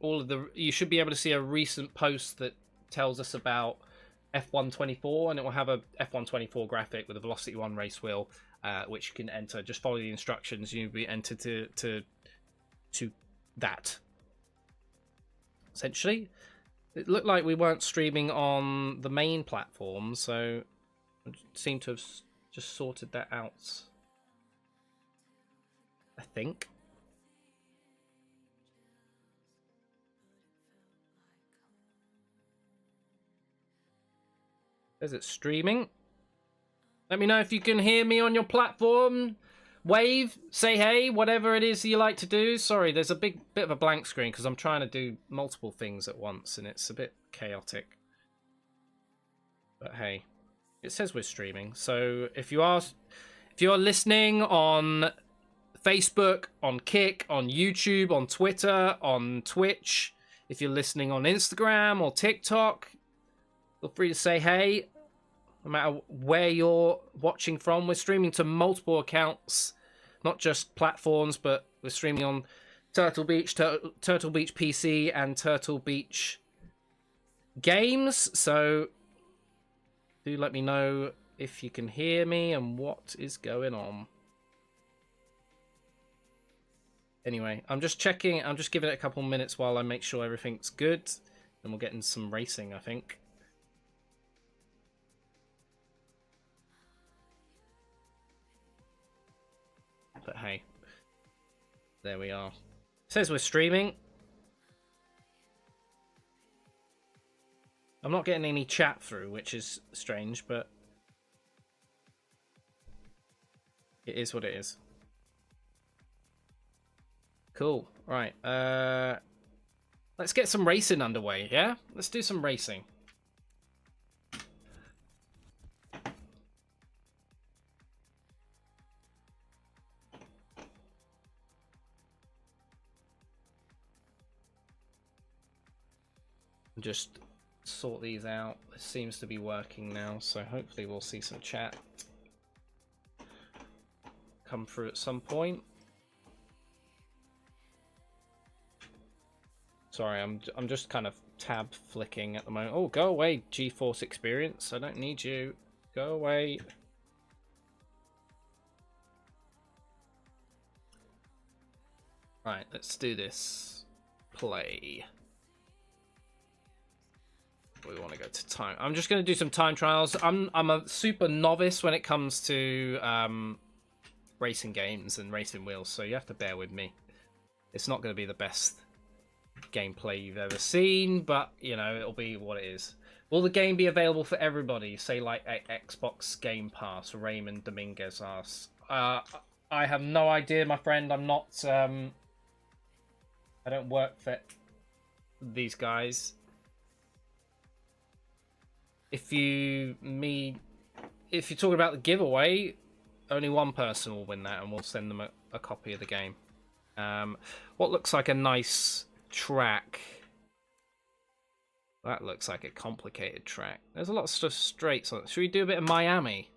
you should be able to see a recent post that tells us about F124, and it will have a F124 graphic with a VelocityOne Race wheel, which you can enter. Just follow the instructions. You'll be entered to that. Essentially, it looked like we weren't streaming on the main platform, so I seem to have just sorted that out, I think. Is it streaming? Let me know if you can hear me on your platform. Wave, say hey, whatever it is you like to do. Sorry, there's a bit of a blank screen because I'm trying to do multiple things at once and it's a bit chaotic. But hey, it says we're streaming. So if you are listening on Facebook, on Kick, on YouTube, on Twitter, on Twitch, if you're listening on Instagram or TikTok, feel free to say hey, no matter where you're watching from. We're streaming to multiple accounts, not just platforms, but we're streaming on Turtle Beach, Turtle Beach PC, and Turtle Beach Games. So do let me know if you can hear me and what is going on. Anyway, I'm just checking. I'm just giving it a couple minutes while I make sure everything's good. Then we'll get in some racing, I think. But hey, there we are. It says we're streaming. I'm not getting any chat through, which is strange, but it is what it is. Cool. Right. Let's get some racing underway, yeah? Let's do some racing. Just sort these out. It seems to be working now, so hopefully we'll see some chat come through at some point. Sorry, I'm just kind of tab flicking at the moment. Oh, go away, GeForce Experience. I don't need you. Go away. Right, let's do this. Play. We want to go to time. I'm just going to do some time trials. I'm a super novice when it comes to racing games and racing wheels, so you have to bear with me. It's not going to be the best gameplay you've ever seen, but you know, it'll be what it is. Will the game be available for everybody? Say like Xbox Game Pass. Raymond Dominguez asks. I have no idea, my friend. I'm not. I don't work for these guys. If you're talking about the giveaway, only one person will win that, and we'll send them a copy of the game. What looks like a nice track. That looks like a complicated track. There's a lot of stuff straights on it. Should we do a bit of Miami?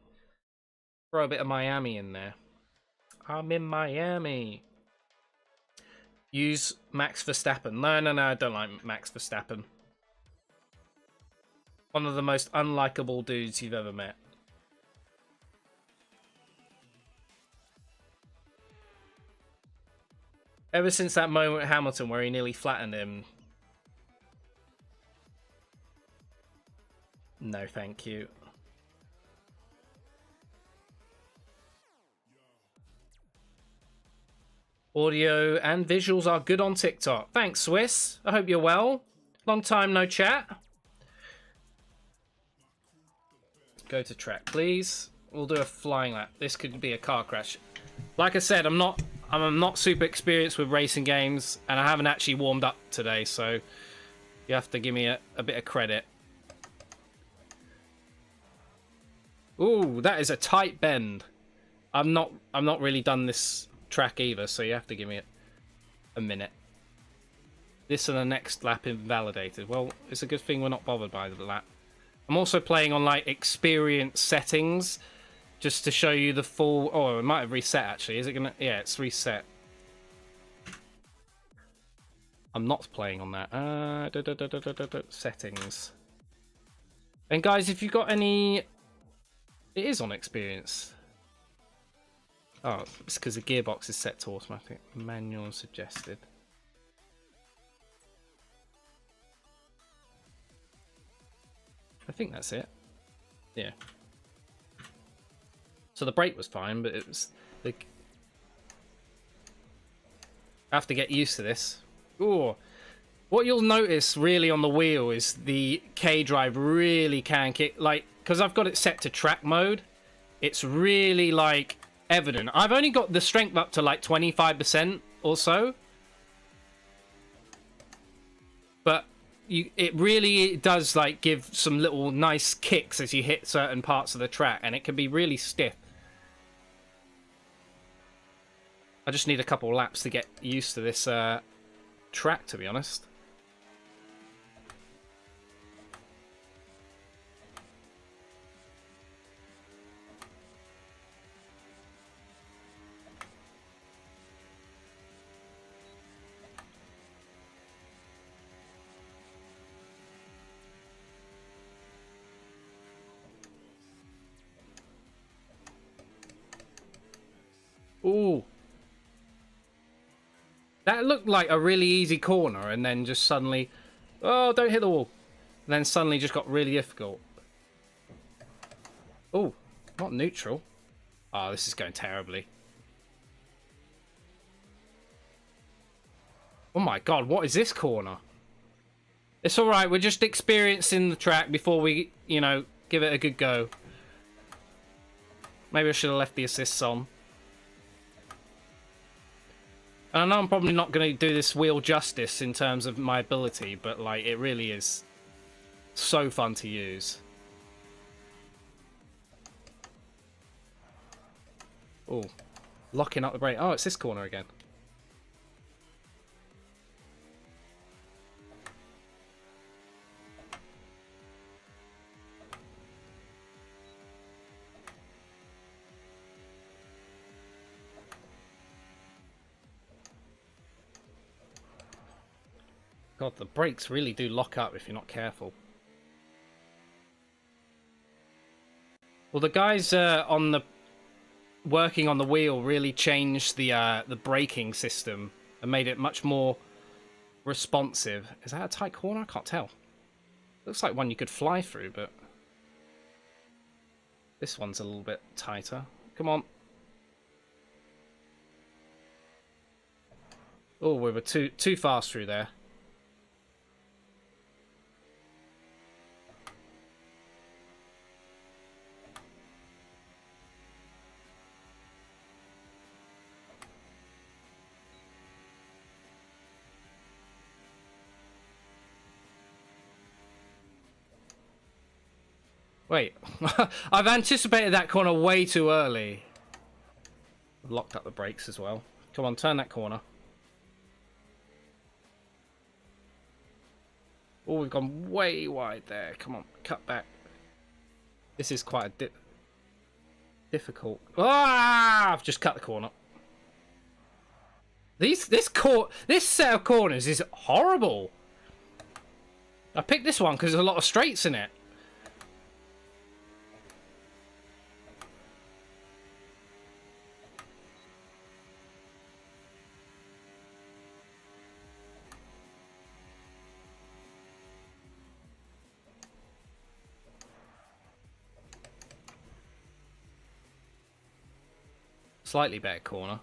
Throw a bit of Miami in there. I'm in Miami. Use Max Verstappen. No, I don't like Max Verstappen. One of the most unlikable dudes you've ever met. Ever since that moment at Hamilton where he nearly flattened him. No, thank you. Audio and visuals are good on TikTok. Thanks, Swiss. I hope you're well. Long time no chat. Go to track, please. We'll do a flying lap. This could be a car crash. Like I said, I'm not super experienced with racing games, and I haven't actually warmed up today, so you have to give me a bit of credit. Ooh, that is a tight bend. I'm not really done this track either, so you have to give me a minute. This and the next lap invalidated. Well, it's a good thing we're not bothered by the lap. I'm also playing on like experience settings just to show you the full. Oh, it might have reset actually. Is it gonna? Yeah, it's reset. I'm not playing on that. Settings. And guys, if you've got any... It is on experience. Oh, it's because the gearbox is set to automatic. Manual and suggested. I think that's it. Yeah. So the brake was fine, but it was... I have to get used to this. Ooh. What you'll notice really on the wheel is the K drive really can kick, like, because I've got it set to track mode, it's really like evident. I've only got the strength up to like 25% or so, but it really does like give some little nice kicks as you hit certain parts of the track, and it can be really stiff. I just need a couple laps to get used to this track, to be honest. Ooh. That looked like a really easy corner, and then just suddenly... Oh, don't hit the wall. And then suddenly just got really difficult. Oh, not neutral. Oh, this is going terribly. Oh my god, what is this corner? It's alright, we're just experiencing the track before we, you know, give it a good go. Maybe I should have left the assists on. And I know I'm probably not going to do this wheel justice in terms of my ability, but like it really is so fun to use. Oh, locking up the brake. Oh, it's this corner again. God, the brakes really do lock up if you're not careful. Well, the guys working on the wheel really changed the braking system and made it much more responsive. Is that a tight corner? I can't tell. Looks like one you could fly through, but this one's a little bit tighter. Come on. Oh, we were too fast through there. Wait, I've anticipated that corner way too early. I've locked up the brakes as well. Come on, turn that corner. Oh, we've gone way wide there. Come on, cut back. This is quite a difficult. Ah! I've just cut the corner. This set of corners is horrible. I picked this one because there's a lot of straights in it. Slightly better corner.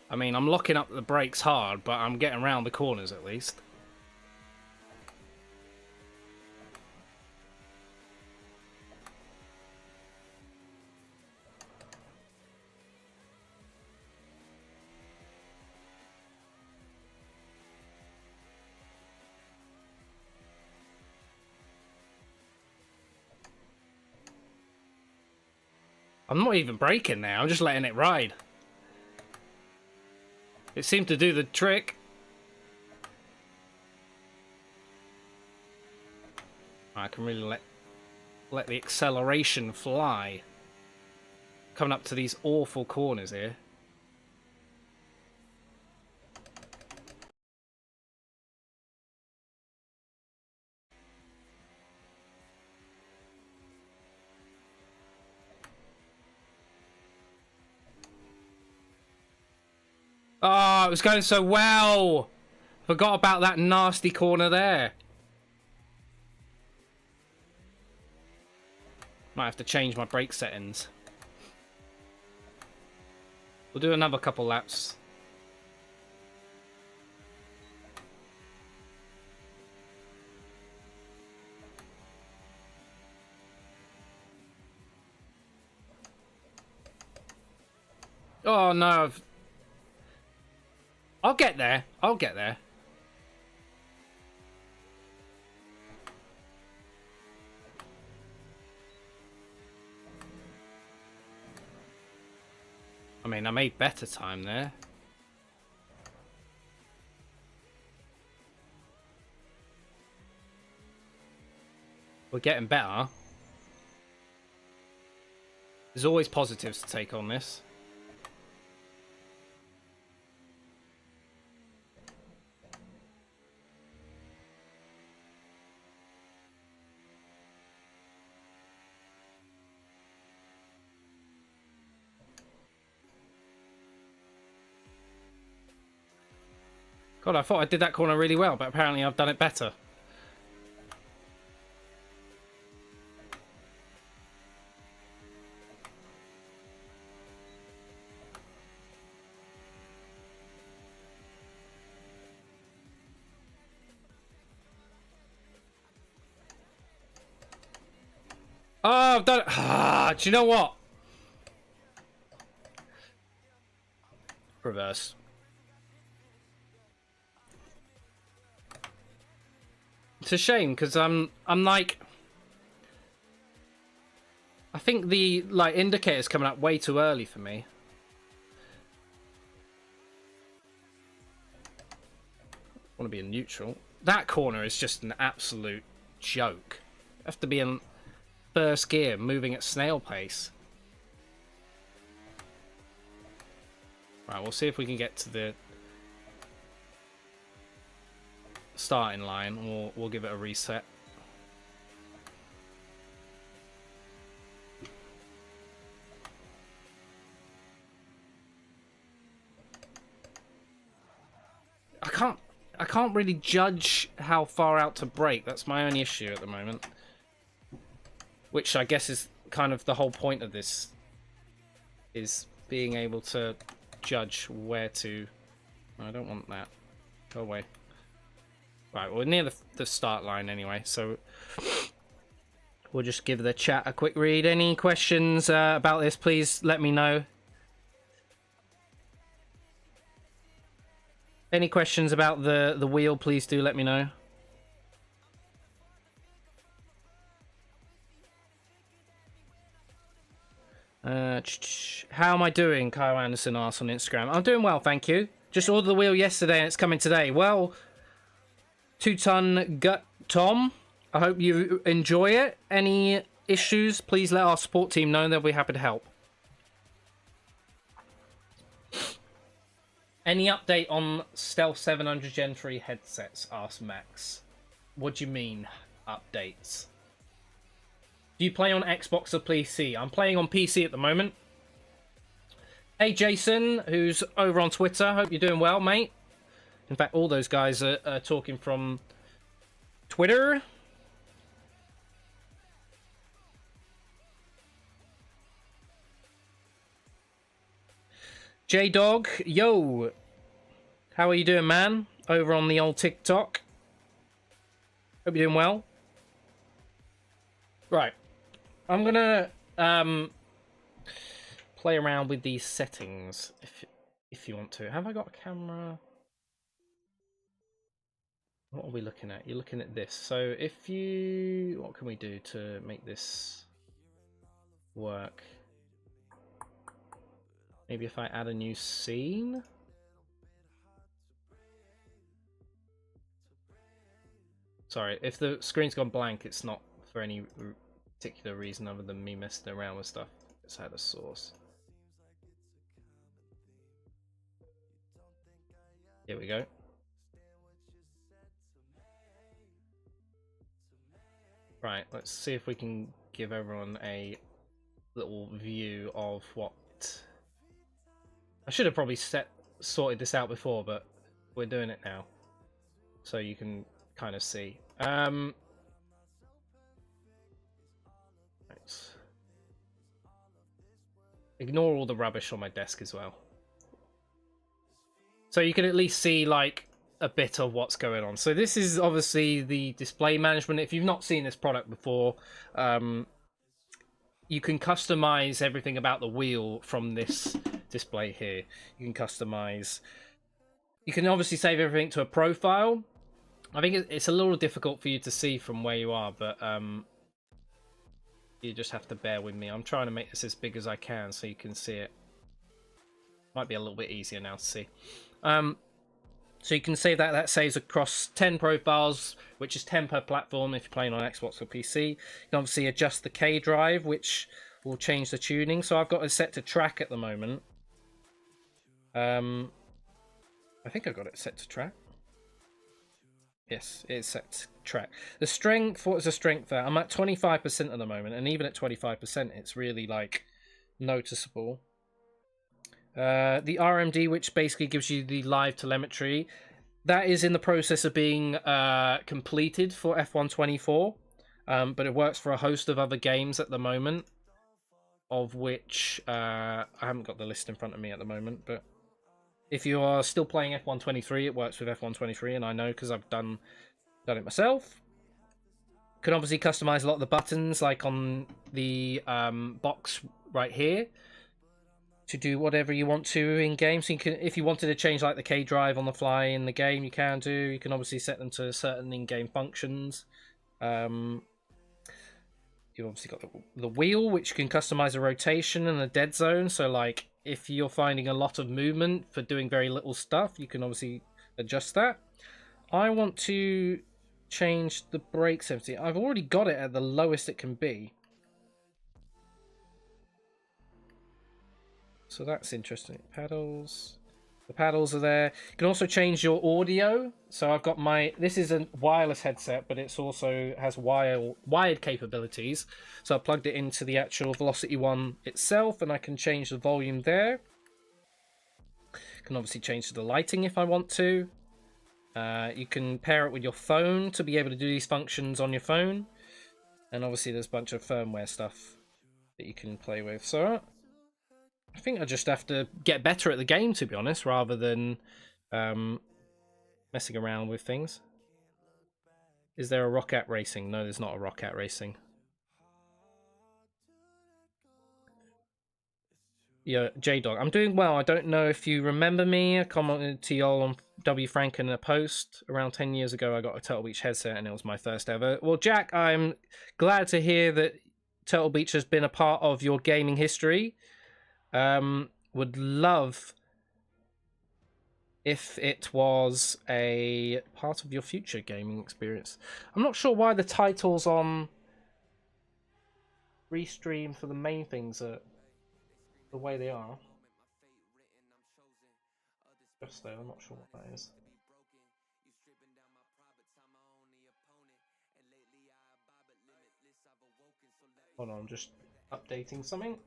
I mean, I'm locking up the brakes hard, but I'm getting around the corners at least. I'm not even braking now, I'm just letting it ride. It seemed to do the trick. I can really let the acceleration fly. Coming up to these awful corners here. Oh, it was going so well. Forgot about that nasty corner there. Might have to change my brake settings. We'll do another couple laps. Oh no. I'll get there. I'll get there. I mean, I made better time there. We're getting better. There's always positives to take on this. God, I thought I did that corner really well, but apparently I've done it better. Oh, I've done it. Ah, do you know what? Reverse. It's a shame because I'm like, I think the indicator's coming up way too early for me. I want to be in neutral. That corner is just an absolute joke. You have to be in first gear, moving at snail pace. Right, we'll see if we can get to the starting line. We'll give it a reset. I can't really judge how far out to brake. That's my only issue at the moment. Which I guess is kind of the whole point of this, is being able to judge where to... I don't want that. Go away. Right, we're near the start line anyway, so we'll just give the chat a quick read. Any questions about this, please let me know. Any questions about the wheel, please do let me know. How am I doing? Kyle Anderson asked on Instagram. I'm doing well, thank you. Just ordered the wheel yesterday and it's coming today. Well, 2-ton gut Tom, I hope you enjoy it. Any issues, please let our support team know. They'll be happy to help. Any update on Stealth 700 Gen 3 headsets? Asked Max. What do you mean, updates? Do you play on Xbox or PC? I'm playing on PC at the moment. Hey Jason, who's over on Twitter. Hope you're doing well, mate. In fact, all those guys are talking from Twitter. J-Dog, yo. How are you doing, man? Over on the old TikTok. Hope you're doing well. Right. I'm gonna play around with these settings if you want to. Have I got a camera? What are we looking at? You're looking at this. So if you... What can we do to make this work? Maybe if I add a new scene? Sorry, if the screen's gone blank, it's not for any particular reason other than me messing around with stuff. Let's add a source. Here we go. Right, let's see if we can give everyone a little view of what... I should have probably sorted this out before, but we're doing it now. So you can kind of see. Right. Ignore all the rubbish on my desk as well. So you can at least see like a bit of what's going on. So this is obviously the display management. If you've not seen this product before, you can customize everything about the wheel from this display here. You can customize... You can obviously save everything to a profile. I think it's a little difficult for you to see from where you are, but you just have to bear with me. I'm trying to make this as big as I can so you can see it. Might be a little bit easier now to see. So you can save that. That saves across 10 profiles, which is 10 per platform if you're playing on Xbox or PC. You can obviously adjust the K drive, which will change the tuning. So I've got it set to track at the moment. I think I got it set to track. Yes, it's set to track. The strength, what is the strength there? I'm at 25% at the moment, and even at 25%, it's really like noticeable. The RMD, which basically gives you the live telemetry, that is in the process of being completed for F124, but it works for a host of other games at the moment, of which I haven't got the list in front of me at the moment, but if you are still playing F123, it works with F123, and I know because I've done it myself. You can obviously customize a lot of the buttons, like on the box right here, to do whatever you want to in game. So you can, if you wanted to change like the K drive on the fly in the game, you can do. You can obviously set them to certain in-game functions. You've obviously got the wheel, which you can customize the rotation and the dead zone. So like if you're finding a lot of movement for doing very little stuff, you can obviously adjust that. I want to change the brake sensitivity. I've already got it at the lowest it can be. So that's interesting. Paddles. The paddles are there. You can also change your audio. So I've got my... This is a wireless headset, but it's also has wired capabilities. So I plugged it into the actual VelocityOne itself, and I can change the volume there. You can obviously change the lighting if I want to. You can pair it with your phone to be able to do these functions on your phone. And obviously there's a bunch of firmware stuff that you can play with. So I think I just have to get better at the game, to be honest, rather than messing around with things. Is there a Rocket Racing? No, there's not a Rocket Racing. Yeah, J-Dog. I'm doing well. I don't know if you remember me. I commented to y'all on W. Frank in a post. Around 10 years ago, I got a Turtle Beach headset, and it was my first ever. Well, Jack, I'm glad to hear that Turtle Beach has been a part of your gaming history. Would love if it was a part of your future gaming experience. I'm not sure why the titles on Restream for the main things are the way they are. Just though, I'm not sure what that is. Hold on, I'm just updating something.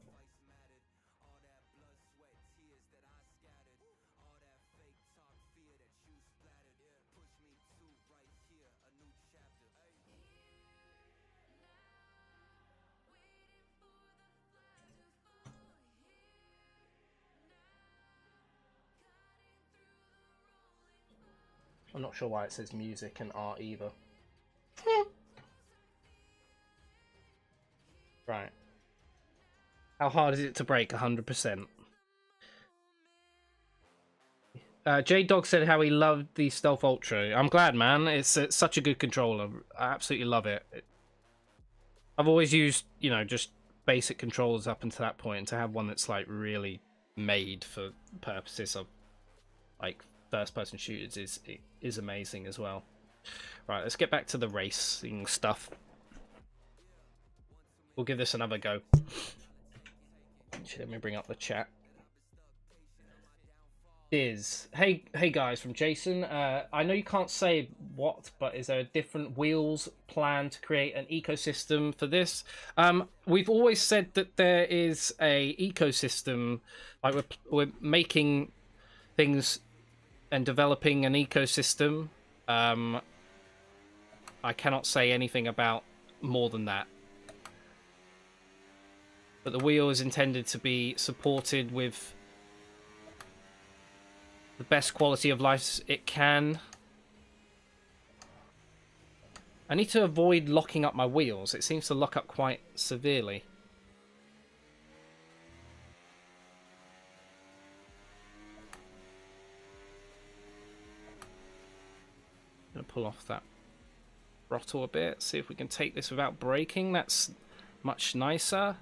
I'm not sure why it says music and art either. Right. How hard is it to break? 100%. J-Dog said how he loved the Stealth Ultra. I'm glad, man. It's such a good controller. I absolutely love it. I've always used, you know, just basic controllers up until that point. And to have one that's like really made for purposes of like first-person shooters is amazing as well. Right, let's get back to the racing stuff. We'll give this another go. Actually, let me bring up the chat. Hey guys, from Jason. I know you can't say what, but is there a different wheels plan to create an ecosystem for this? We've always said that there is a ecosystem, like we're making things and developing an ecosystem. I cannot say anything about more than that. But the wheel is intended to be supported with the best quality of life it can. I need to avoid locking up my wheels. It seems to lock up quite severely. I'm going to pull off that throttle a bit, see if we can take this without braking. That's much nicer.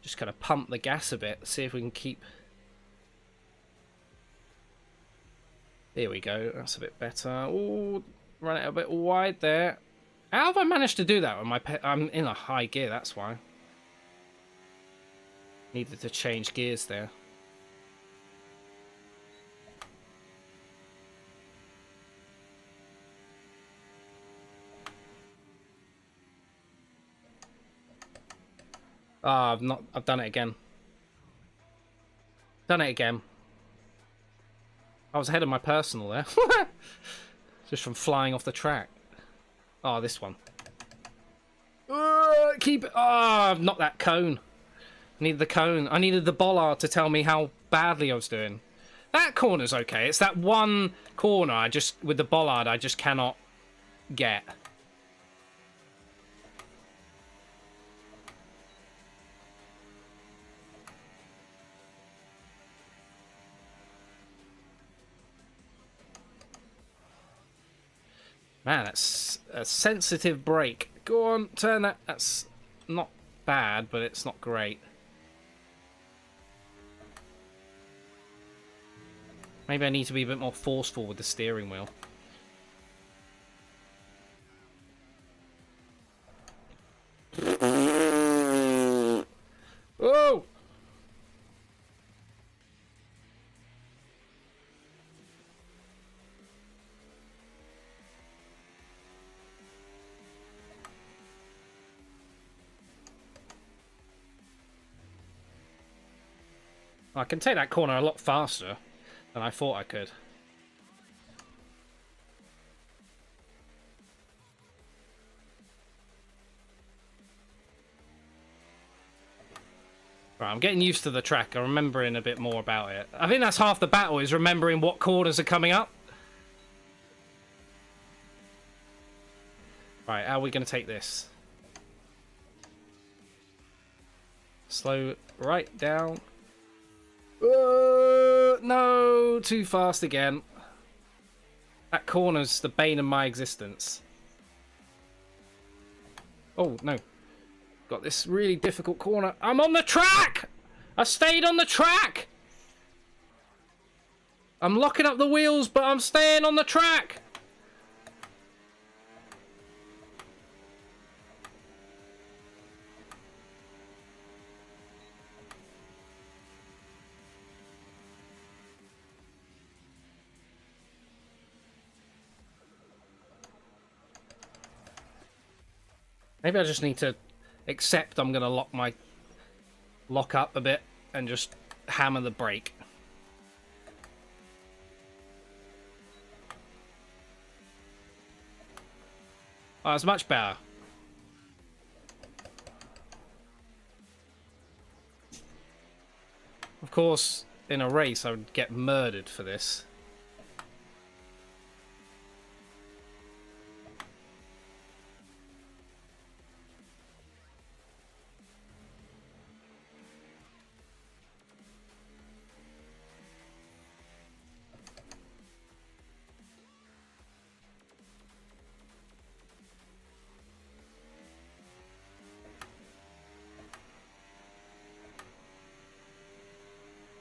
Just kind of pump the gas a bit, see if we can keep... There we go, that's a bit better. Ooh, run it a bit wide there. How have I managed to do that when I'm in a high gear, that's why. Needed to change gears there. Ah, I've done it again. Done it again. I was ahead of my personal there. Just from flying off the track. Oh, this one. Keep it. Oh, I've knocked that cone. I needed the cone. I needed the bollard to tell me how badly I was doing. That corner's okay. It's that one corner with the bollard, I just cannot get. Man, that's a sensitive brake. Go on, turn that. That's not bad, but it's not great. Maybe I need to be a bit more forceful with the steering wheel. Oh! I can take that corner a lot faster than I thought I could. Right, I'm getting used to the track. I'm remembering a bit more about it. I think that's half the battle, is remembering what corners are coming up. Right, how are we going to take this? Slow right down. No, too fast again. That corner's the bane of my existence. Oh, no. Got this really difficult corner. I'm on the track! I stayed on the track! I'm locking up the wheels, but I'm staying on the track! Maybe I just need to accept I'm going to lock up a bit and just hammer the brake. Oh, it's much better. Of course, in a race, I would get murdered for this.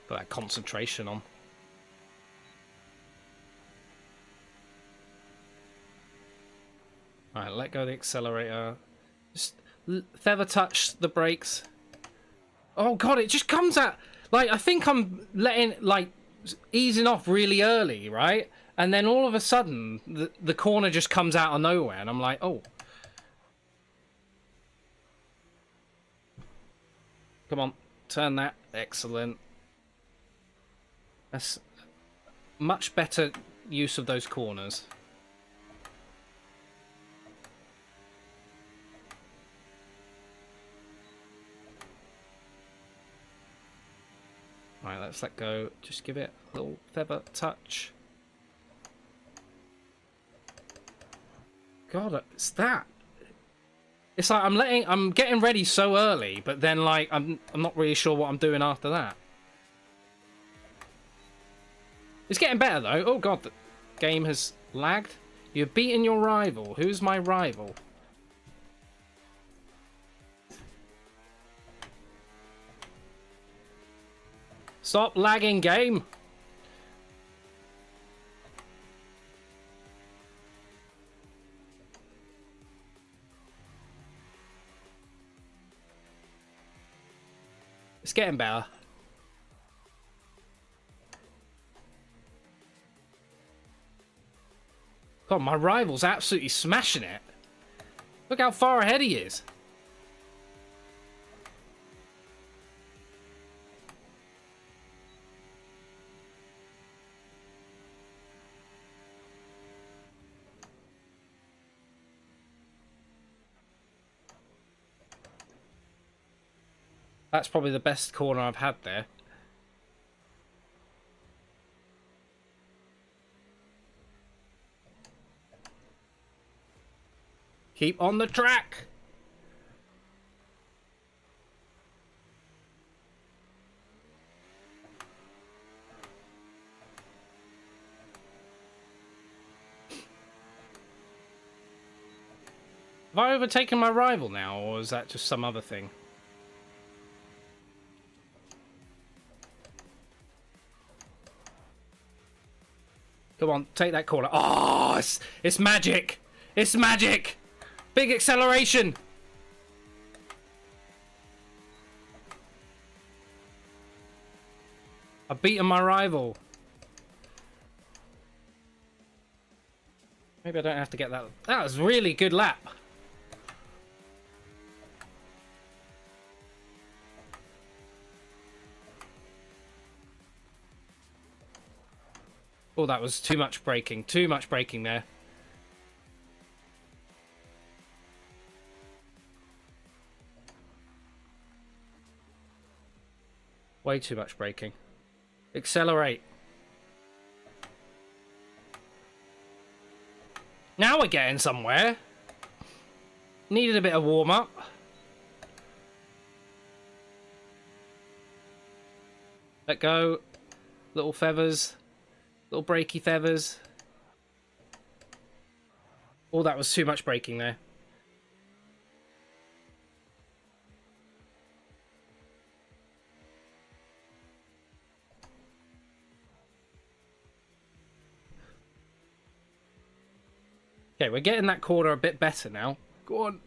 Put that concentration on. Alright, let go of the accelerator. Just feather touch the brakes. Oh god, it just comes out. Like, I think I'm easing off really early, right? And then all of a sudden, the corner just comes out of nowhere, and I'm like, oh. Come on, turn that. Excellent. That's much better use of those corners. Right, let's let go. Just give it a little feather touch. God, it's that. It's like I'm getting ready so early, but then like I'm not really sure what I'm doing after that. It's getting better though. Oh god, the game has lagged. You've beaten your rival. Who's my rival? Stop lagging, game. It's getting better. God, my rival's absolutely smashing it. Look how far ahead he is. That's probably the best corner I've had there. Keep on the track. Have I overtaken my rival now, or is that just some other thing? Come on, take that corner. Oh, it's magic. It's magic. Big acceleration. I've beaten my rival. Maybe I don't have to get that. That was a really good lap. Oh, that was too much braking. Too much braking there. Way too much braking. Accelerate. Now we're getting somewhere. Needed a bit of warm-up. Let go. Little feathers. Little brakey feathers. Oh, that was too much braking there. Okay, we're getting that corner a bit better now. Go on.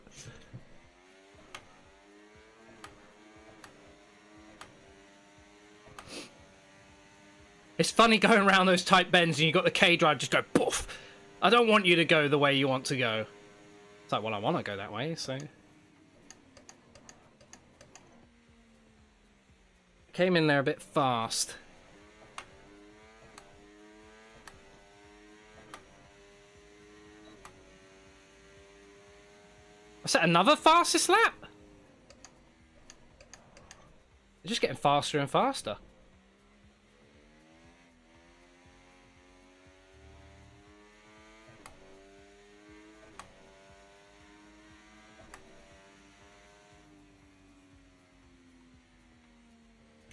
It's funny going around those tight bends and you got the K-drive just go poof. I don't want you to go the way you want to go. It's like, well, I want to go that way, so. Came in there a bit fast. Was that another fastest lap? They're just getting faster and faster.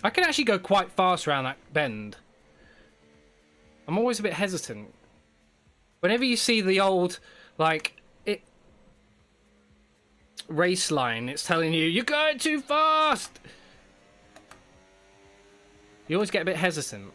I can actually go quite fast around that bend. I'm always a bit hesitant. Whenever you see the old, like, race line, it's telling you, you're going too fast! You always get a bit hesitant.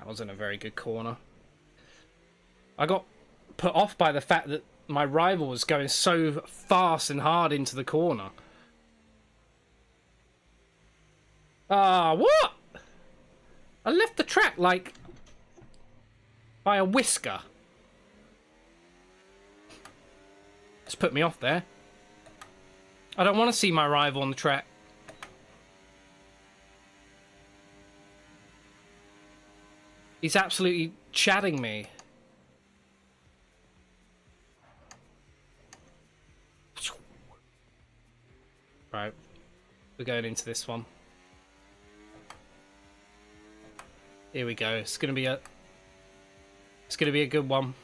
That wasn't a very good corner. I got put off by the fact that my rival was going so fast and hard into the corner. Ah, what? I left the track, like, by a whisker. Just put me off there. I don't want to see my rival on the track. He's absolutely chatting me. Right, we're going into this one. Here we go. It's gonna be a good one.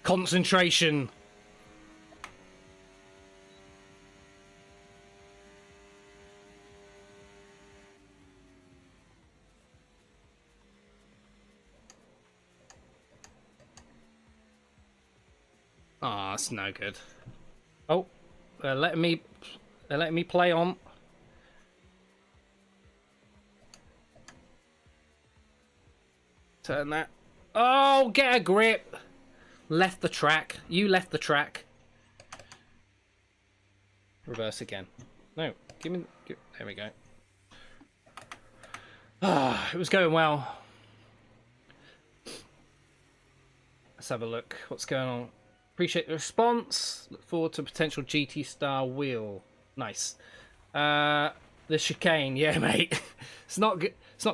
Concentration. Ah, that's no good. Oh, they're letting me play on. Turn that. Oh, get a grip. Left the track. You left the track. Reverse again. No, give me. There we go. Ah, it was going well. Let's have a look. What's going on? Appreciate the response. Look forward to potential GT style wheel. Nice. The chicane, yeah, mate. It's not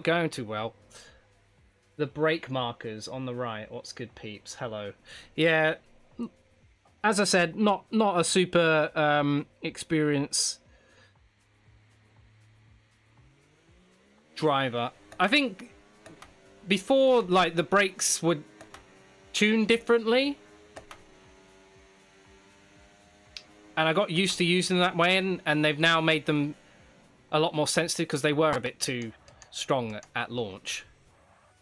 going too well. The brake markers on the right. What's good, peeps? Hello. Yeah, as I said, not a super experienced driver. I think before, like, the brakes would tune differently, and I got used to using them that way, and they've now made them a lot more sensitive because they were a bit too strong at launch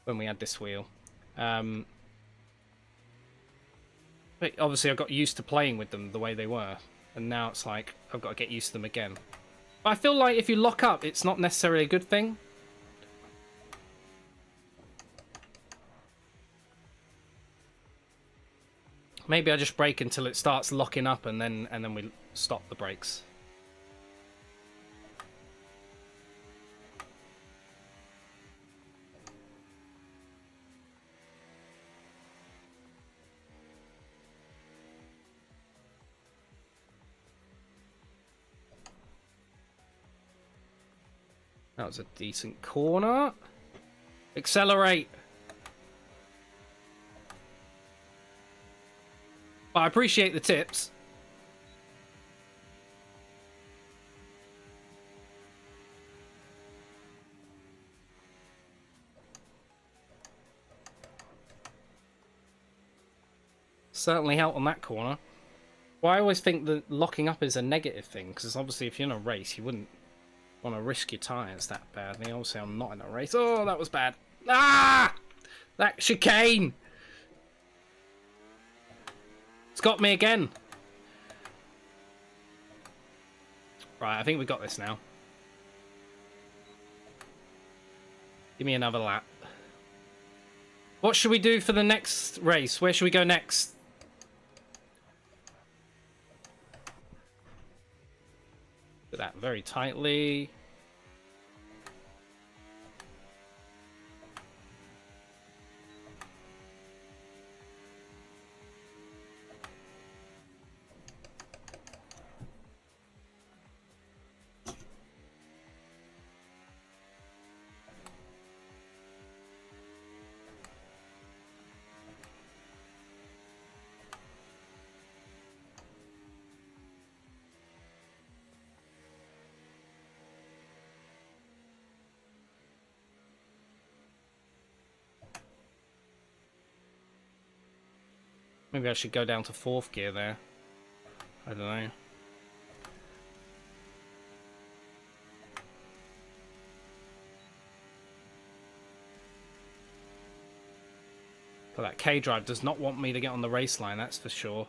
when we had this wheel. But obviously I got used to playing with them the way they were, and now it's like I've got to get used to them again. But I feel like if you lock up, it's not necessarily a good thing. Maybe I just brake until it starts locking up, and then we stop the brakes. That was a decent corner. Accelerate. But I appreciate the tips. Certainly helped on that corner. Well, I always think that locking up is a negative thing, because obviously if you're in a race, you wouldn't want to risk your tyres that badly. Obviously, I'm not in a race. Oh, that was bad. Ah! That chicane! It's got me again. Right, I think we got this now. Give me another lap. What should we do for the next race? Where should we go next? Do that very tightly. Maybe I should go down to 4th gear there. I don't know. But that K-Drive does not want me to get on the race line, that's for sure.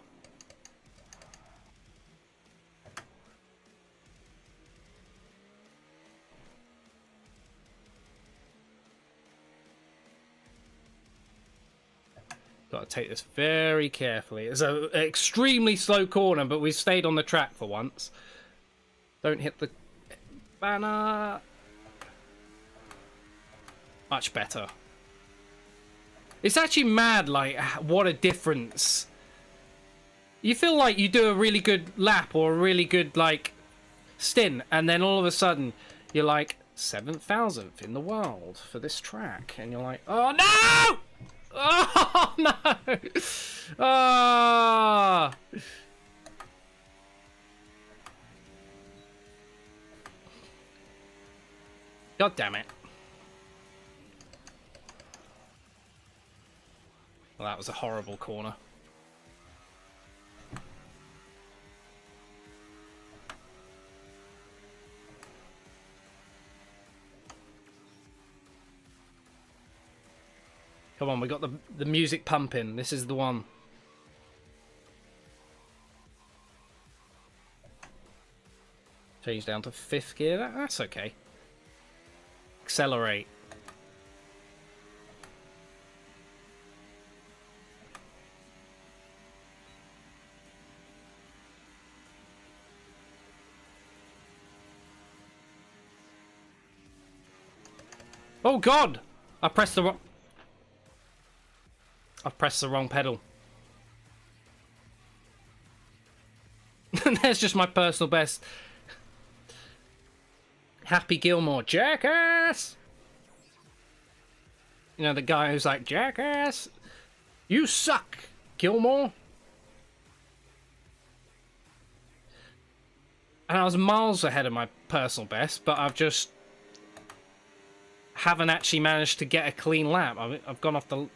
Got to take this very carefully. It's an extremely slow corner, but we've stayed on the track for once. Don't hit the banner. Much better. It's actually mad, like, what a difference. You feel like you do a really good lap or a really good, like, stint, and then all of a sudden you're like 7,000th in the world for this track, and you're like, oh no! Oh no! Ah! God damn it. Well, that was a horrible corner. Come on, we got the music pumping. This is the one. Change down to 5th gear. That's okay. Accelerate. Oh God! I've pressed the wrong pedal. There's just my personal best. Happy Gilmore, jackass! You know, the guy who's like, jackass! You suck, Gilmore! And I was miles ahead of my personal best, but I've just haven't actually managed to get a clean lap. I've gone off the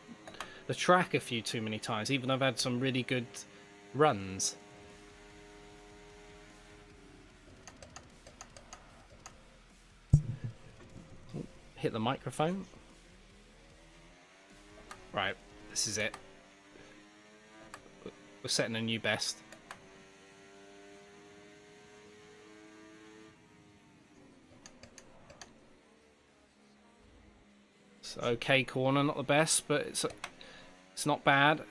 track a few too many times, even though I've had some really good runs. Hit the microphone. Right, this is it. We're setting a new best. It's okay corner, not the best, but it's not bad.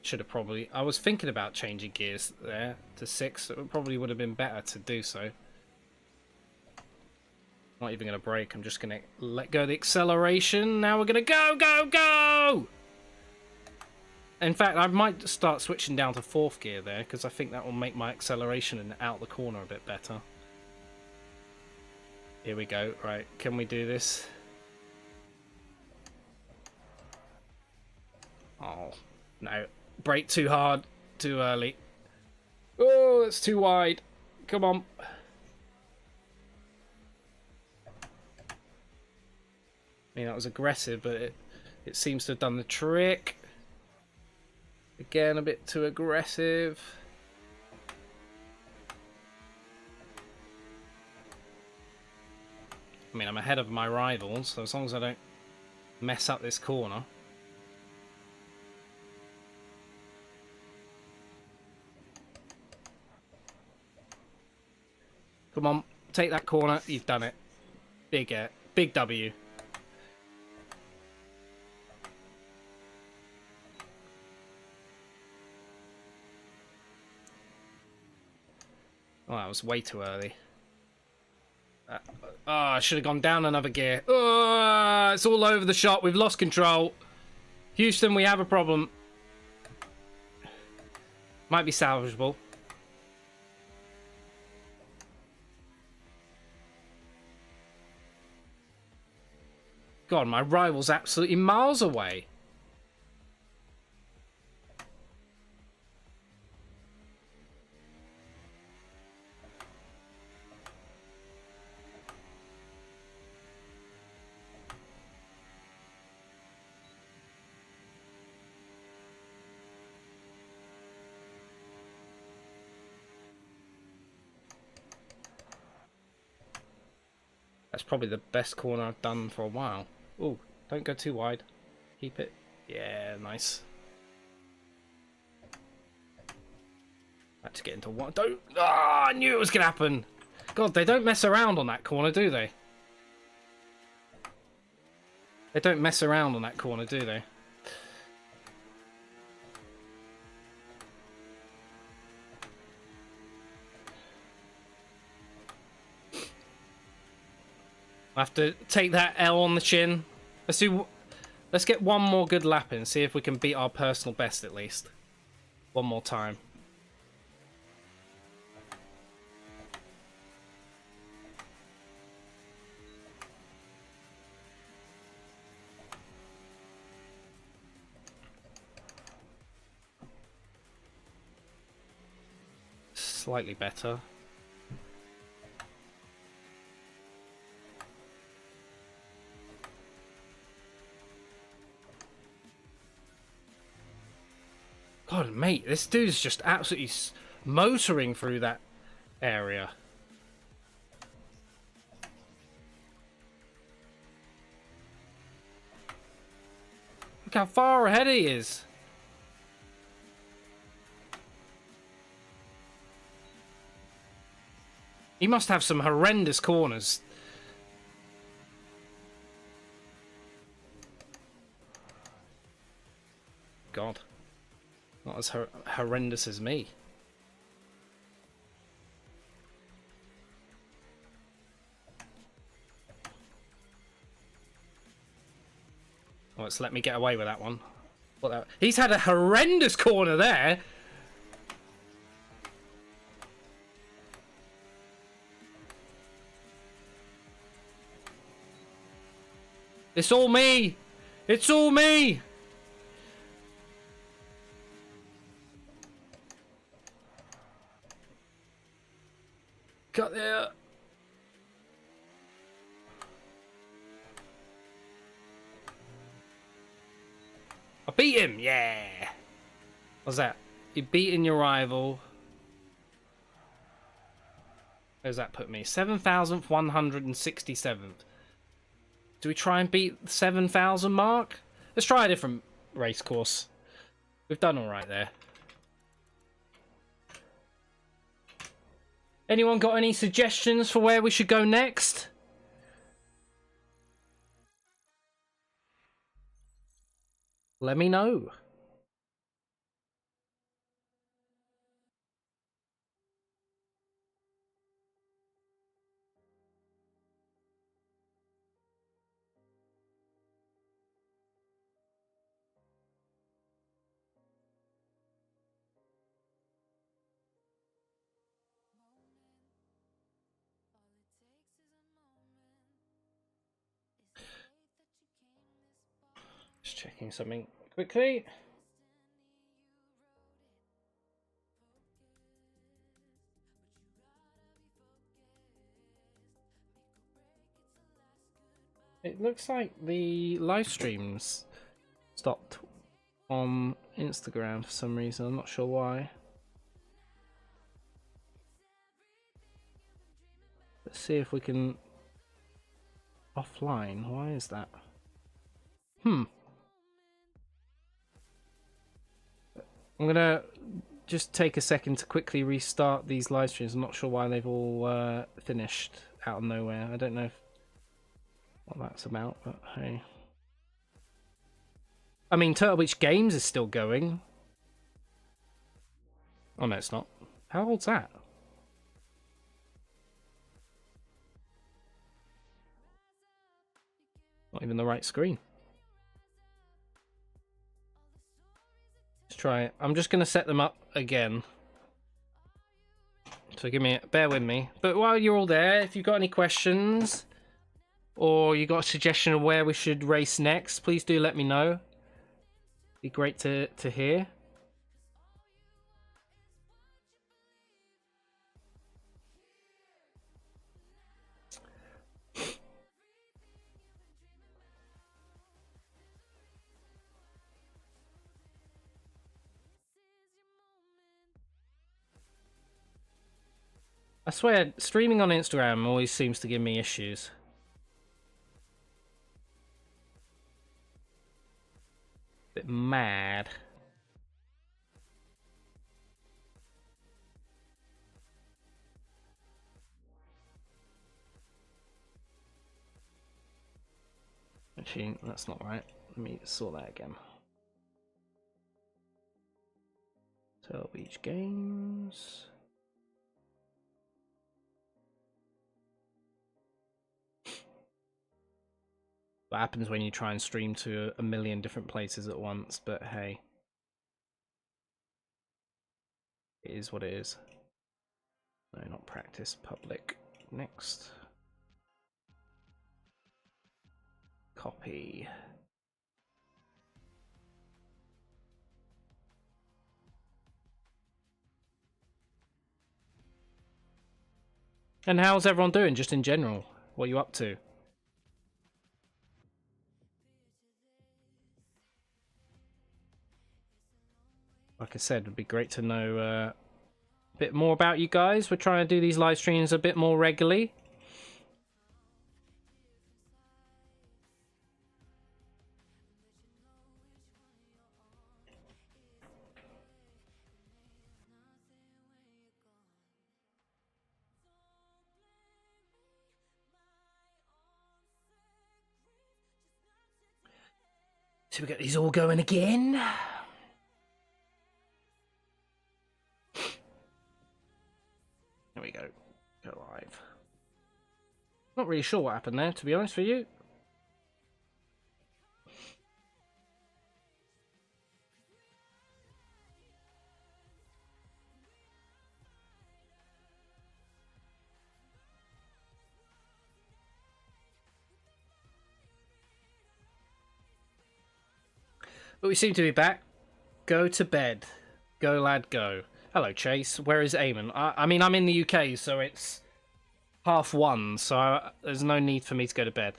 Should have probably... I was thinking about changing gears there to 6. It probably would have been better to do so. Not even going to brake. I'm just going to let go of the acceleration. Now we're going to go, go, go! In fact, I might start switching down to 4th gear there, because I think that will make my acceleration and out the corner a bit better. Here we go. Right, can we do this? Oh, no. Brake too hard, too early. Oh, it's too wide. Come on. I mean, that was aggressive, but it seems to have done the trick. Again, a bit too aggressive. I mean, I'm ahead of my rivals, so as long as I don't mess up this corner. Come on, take that corner. You've done it. Big W. Oh, that was way too early. Oh, I should have gone down another gear. Oh, it's all over the shop. We've lost control. Houston, we have a problem. Might be salvageable. God, my rival's absolutely miles away. That's probably the best corner I've done for a while. Oh, don't go too wide. Keep it. Yeah, nice. Had to get into one. Don't. Ah, I knew it was going to happen. God, they don't mess around on that corner, do they? They don't mess around on that corner, do they? I have to take that L on the chin. Let's get one more good lap in. See if we can beat our personal best at least. One more time. Slightly better. God, mate, this dude's just absolutely motoring through that area. Look how far ahead he is. He must have some horrendous corners. God. Not as horrendous as me. Oh, let's let me get away with that one. He's had a horrendous corner there. It's all me. It's all me. Got there. I beat him. Yeah. What's that? You're beating your rival. Where's that put me? 7,167th. Do we try and beat the 7,000 mark? Let's try a different race course. We've done all right there. Anyone got any suggestions for where we should go next? Let me know. Just checking something quickly. It looks like the live streams stopped on Instagram for some reason. I'm not sure why. Let's see if we can offline. Why is that? I'm gonna just take a second to quickly restart these live streams. I'm not sure why they've all finished out of nowhere. I don't know what that's about, but hey. I mean, Turtle Beach Games is still going. Oh no, it's not. How old's that? Not even the right screen. Let's try it. I'm just going to set them up again. So bear with me. But while you're all there, if you've got any questions or you got a suggestion of where we should race next, please do let me know. Be great to hear. I swear, streaming on Instagram always seems to give me issues. bit mad. Actually, that's not right. Let me sort that again. Turtle Beach Games. What happens when you try and stream to a million different places at once, but hey. It is what it is. No, not practice, public. Next. Copy. And how's everyone doing, just in general? What are you up to? Like I said, it'd be great to know a bit more about you guys. We're trying to do these live streams a bit more regularly. So we got these all going again. There we go. Go live. Not really sure what happened there, to be honest with you. But we seem to be back. Go to bed. Go, lad, go. Hello, Chase. Where is Eamon? I mean, I'm in the UK, so it's 1:30, so there's no need for me to go to bed.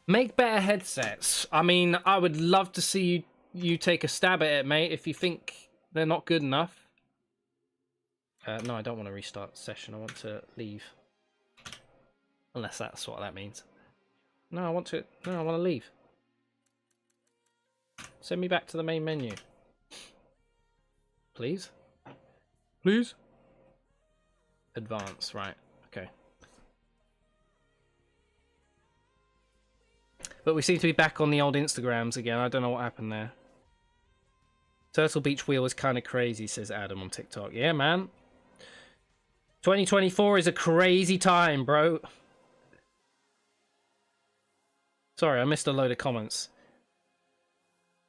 Make better headsets. I mean, I would love to see you take a stab at it, mate, if you think they're not good enough. No, I don't want to restart the session. I want to leave. Unless that's what that means. No, I want to leave. Send me back to the main menu. Please? Please? Advance, right. Okay. But we seem to be back on the old Instagrams again. I don't know what happened there. Turtle Beach wheel is kind of crazy, says Adam on TikTok. Yeah, man. 2024 is a crazy time, bro. Sorry, I missed a load of comments.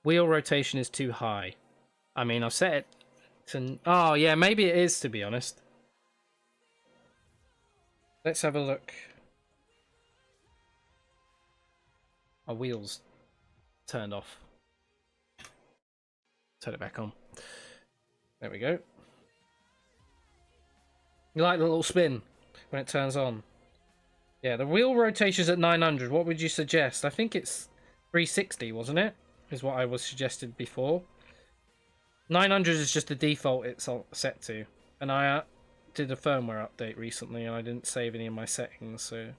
Wheel rotation is too high. I mean, I've set it to... Oh, yeah, maybe it is, to be honest. Let's have a look. My wheel's turned off. Turn it back on. There we go. You like the little spin when it turns on? Yeah, the wheel rotation's at 900. What would you suggest? I think it's 360, wasn't it? Is what I was suggested before. 900 is just the default it's set to. And I did a firmware update recently and I didn't save any of my settings, so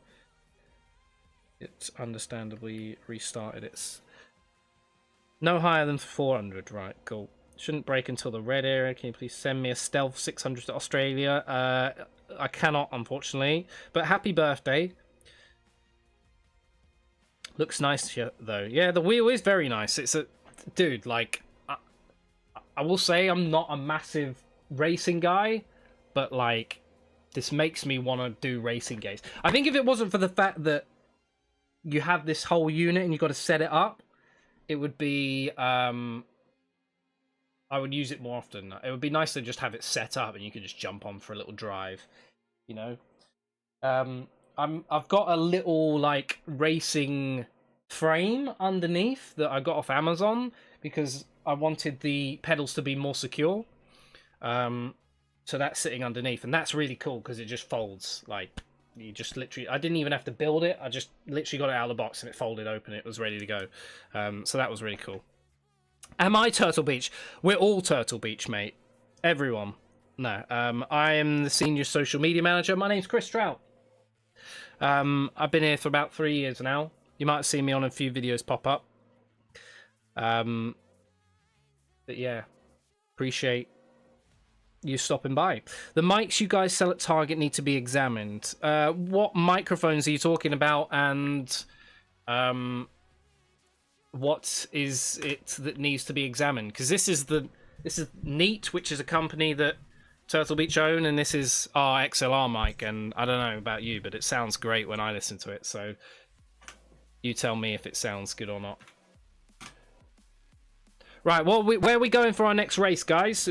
it's understandably restarted. It's no higher than 400. Right, cool. Shouldn't break until the red area. Can you please send me a Stealth 600 to Australia? I cannot, unfortunately. But happy birthday. Looks nice though. Yeah, the wheel is very nice. It's a... Dude, like... I will say I'm not a massive racing guy, but like... This makes me want to do racing games. I think if it wasn't for the fact that you have this whole unit and you've got to set it up, it would be... I would use it more often. It would be nice to just have it set up and you could just jump on for a little drive, you know? I've got a little like racing frame underneath that I got off Amazon because I wanted the pedals to be more secure. So that's sitting underneath, and that's really cool because it just folds. Like you just literally, I didn't even have to build it. I just literally got it out of the box and it folded open. It was ready to go. So that was really cool. Am I Turtle Beach? We're all Turtle Beach, mate. Everyone. No, I am the senior social media manager. My name's Chris Trout. I've been here for about 3 years now. You might have seen me on a few videos pop up. But yeah, appreciate you stopping by. The mics you guys sell at Target need to be examined. What microphones are you talking about, and what is it that needs to be examined? Because this is Neat, which is a company that Turtle Beach own, and this is our XLR mic, and I don't know about you, but it sounds great when I listen to it, so you tell me if it sounds good or not. Right, well, where are we going for our next race, guys?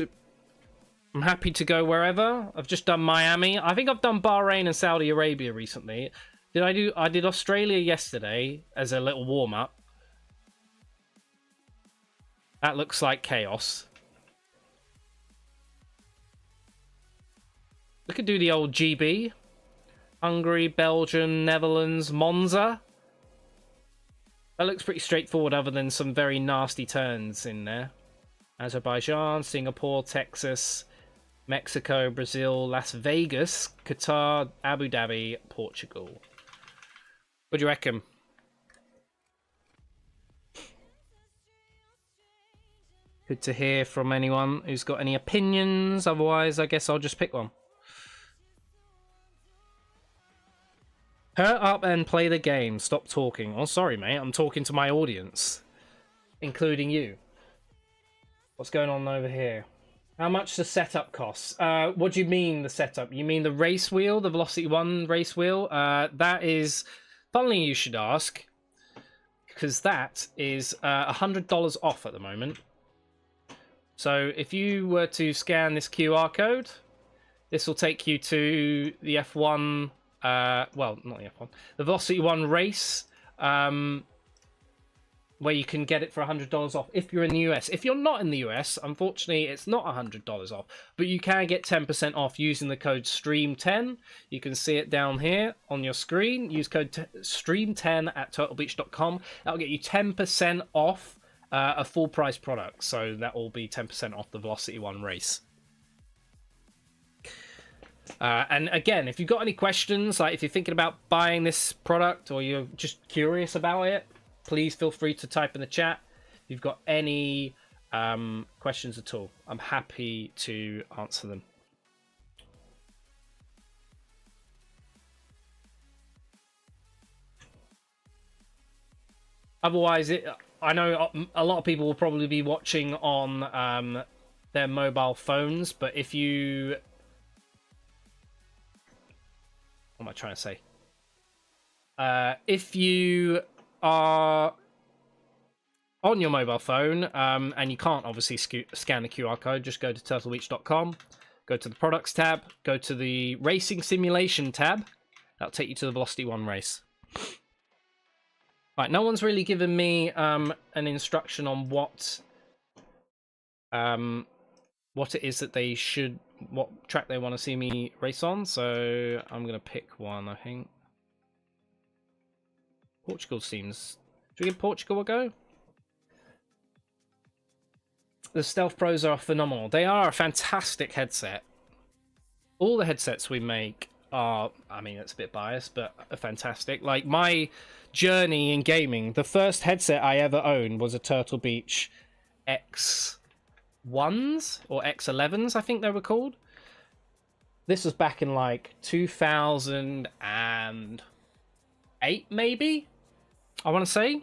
I'm happy to go wherever. I've just done Miami. I think I've done Bahrain and Saudi Arabia recently. I did Australia yesterday as a little warm-up. That looks like chaos. We could do the old GB. Hungary, Belgium, Netherlands, Monza. That looks pretty straightforward other than some very nasty turns in there. Azerbaijan, Singapore, Texas, Mexico, Brazil, Las Vegas, Qatar, Abu Dhabi, Portugal. What do you reckon? Good to hear from anyone who's got any opinions. Otherwise, I guess I'll just pick one. Hurt up and play the game. Stop talking. Oh, sorry, mate. I'm talking to my audience, including you. What's going on over here? How much the setup costs? What do you mean the setup? You mean the race wheel, the VelocityOne race wheel? That is, funnily you should ask, because that is $100 off at the moment. So if you were to scan this QR code, this will take you to the F1, well, not the F1, the VelocityOne Race, where you can get it for $100 off if you're in the US. If you're not in the US, unfortunately, it's not $100 off, but you can get 10% off using the code STREAM10. You can see it down here on your screen. Use code STREAM10 at turtlebeach.com. That'll get you 10% off a full price product. So that will be 10% off the VelocityOne Race. And again, if you've got any questions, like if you're thinking about buying this product or you're just curious about it, please feel free to type in the chat. If you've got any questions at all, I'm happy to answer them. Otherwise, I know a lot of people will probably be watching on their mobile phones, but if you... What am I trying to say? If you are on your mobile phone and you can't obviously scan the QR code, just go to turtlebeach.com, go to the products tab, go to the racing simulation tab. That'll take you to the VelocityOne Race. Right, no one's really given me an instruction on what it is that they should, what track they want to see me race on. So I'm gonna pick one, I think. Portugal seems... Should we give Portugal a go? The Stealth Pros are phenomenal. They are a fantastic headset. All the headsets we make are, I mean, it's a bit biased, but are fantastic. Like, my journey in gaming, the first headset I ever owned was a Turtle Beach X1s, or X11s, I think they were called. This was back in, like, 2008, maybe? I want to say.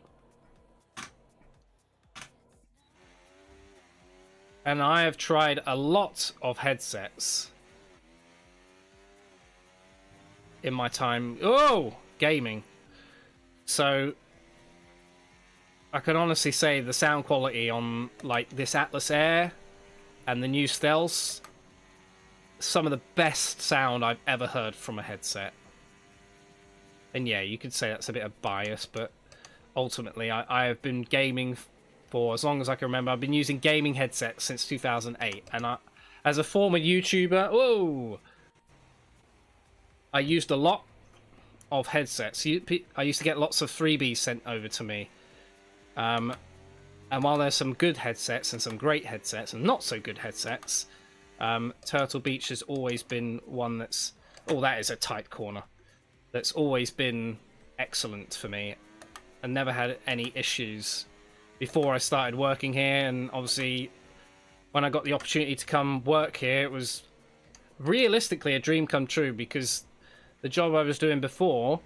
And I have tried a lot of headsets in my time. Oh, gaming. So I can honestly say the sound quality on like this Atlas Air and the new Stealths, some of the best sound I've ever heard from a headset. And yeah, you could say that's a bit of bias, but ultimately I have been gaming for as long as I can remember. I've been using gaming headsets since 2008, and as a former YouTuber, I used a lot of headsets. I used to get lots of freebies sent over to me. And while there's some good headsets and some great headsets and not so good headsets, Turtle Beach has always been one that's... Oh, that is a tight corner. That's always been excellent for me and never had any issues before I started working here. And obviously when I got the opportunity to come work here, it was realistically a dream come true, because the job I was doing before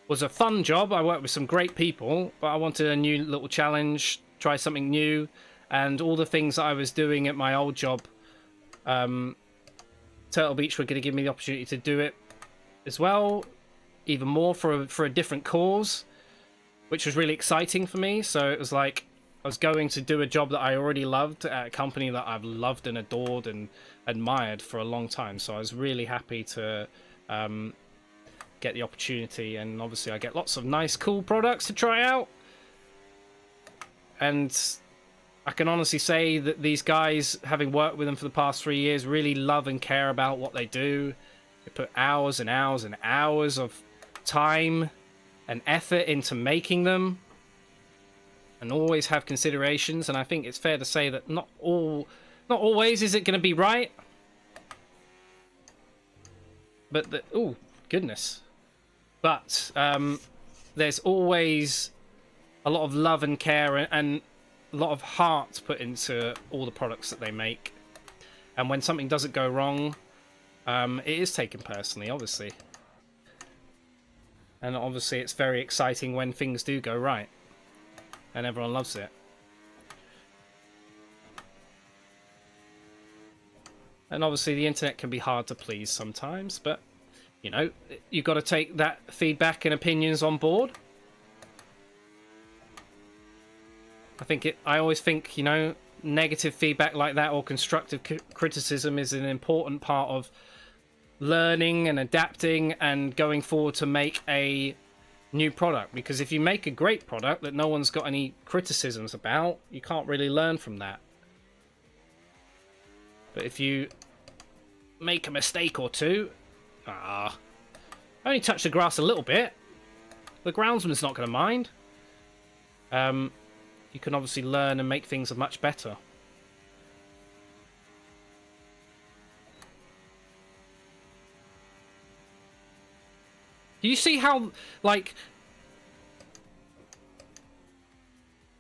was a fun job. I worked with some great people, but I wanted a new little challenge, try something new, and all the things that I was doing at my old job, Turtle Beach were going to give me the opportunity to do it as well, even more for a different cause, which was really exciting for me. So it was like I was going to do a job that I already loved at a company that I've loved and adored and admired for a long time. So I was really happy to get the opportunity, and obviously I get lots of nice, cool products to try out. And I can honestly say that these guys, having worked with them for the past 3 years, really love and care about what they do. They put hours and hours and hours of time and effort into making them, and always have considerations. And I think it's fair to say that not always is it going to be right, but oh goodness, but there's always a lot of love and care and a lot of heart put into all the products that they make. And when something doesn't go wrong, it is taken personally, obviously. And obviously it's very exciting when things do go right, and everyone loves it. And obviously the internet can be hard to please sometimes, but you know, you've got to take that feedback and opinions on board. I always think, you know, negative feedback like that or constructive criticism is an important part of learning and adapting and going forward to make a new product. Because if you make a great product that no one's got any criticisms about, you can't really learn from that. But if you make a mistake or two, only touch the grass a little bit, the groundsman's not going to mind. You can obviously learn and make things much better. Do you see how, like,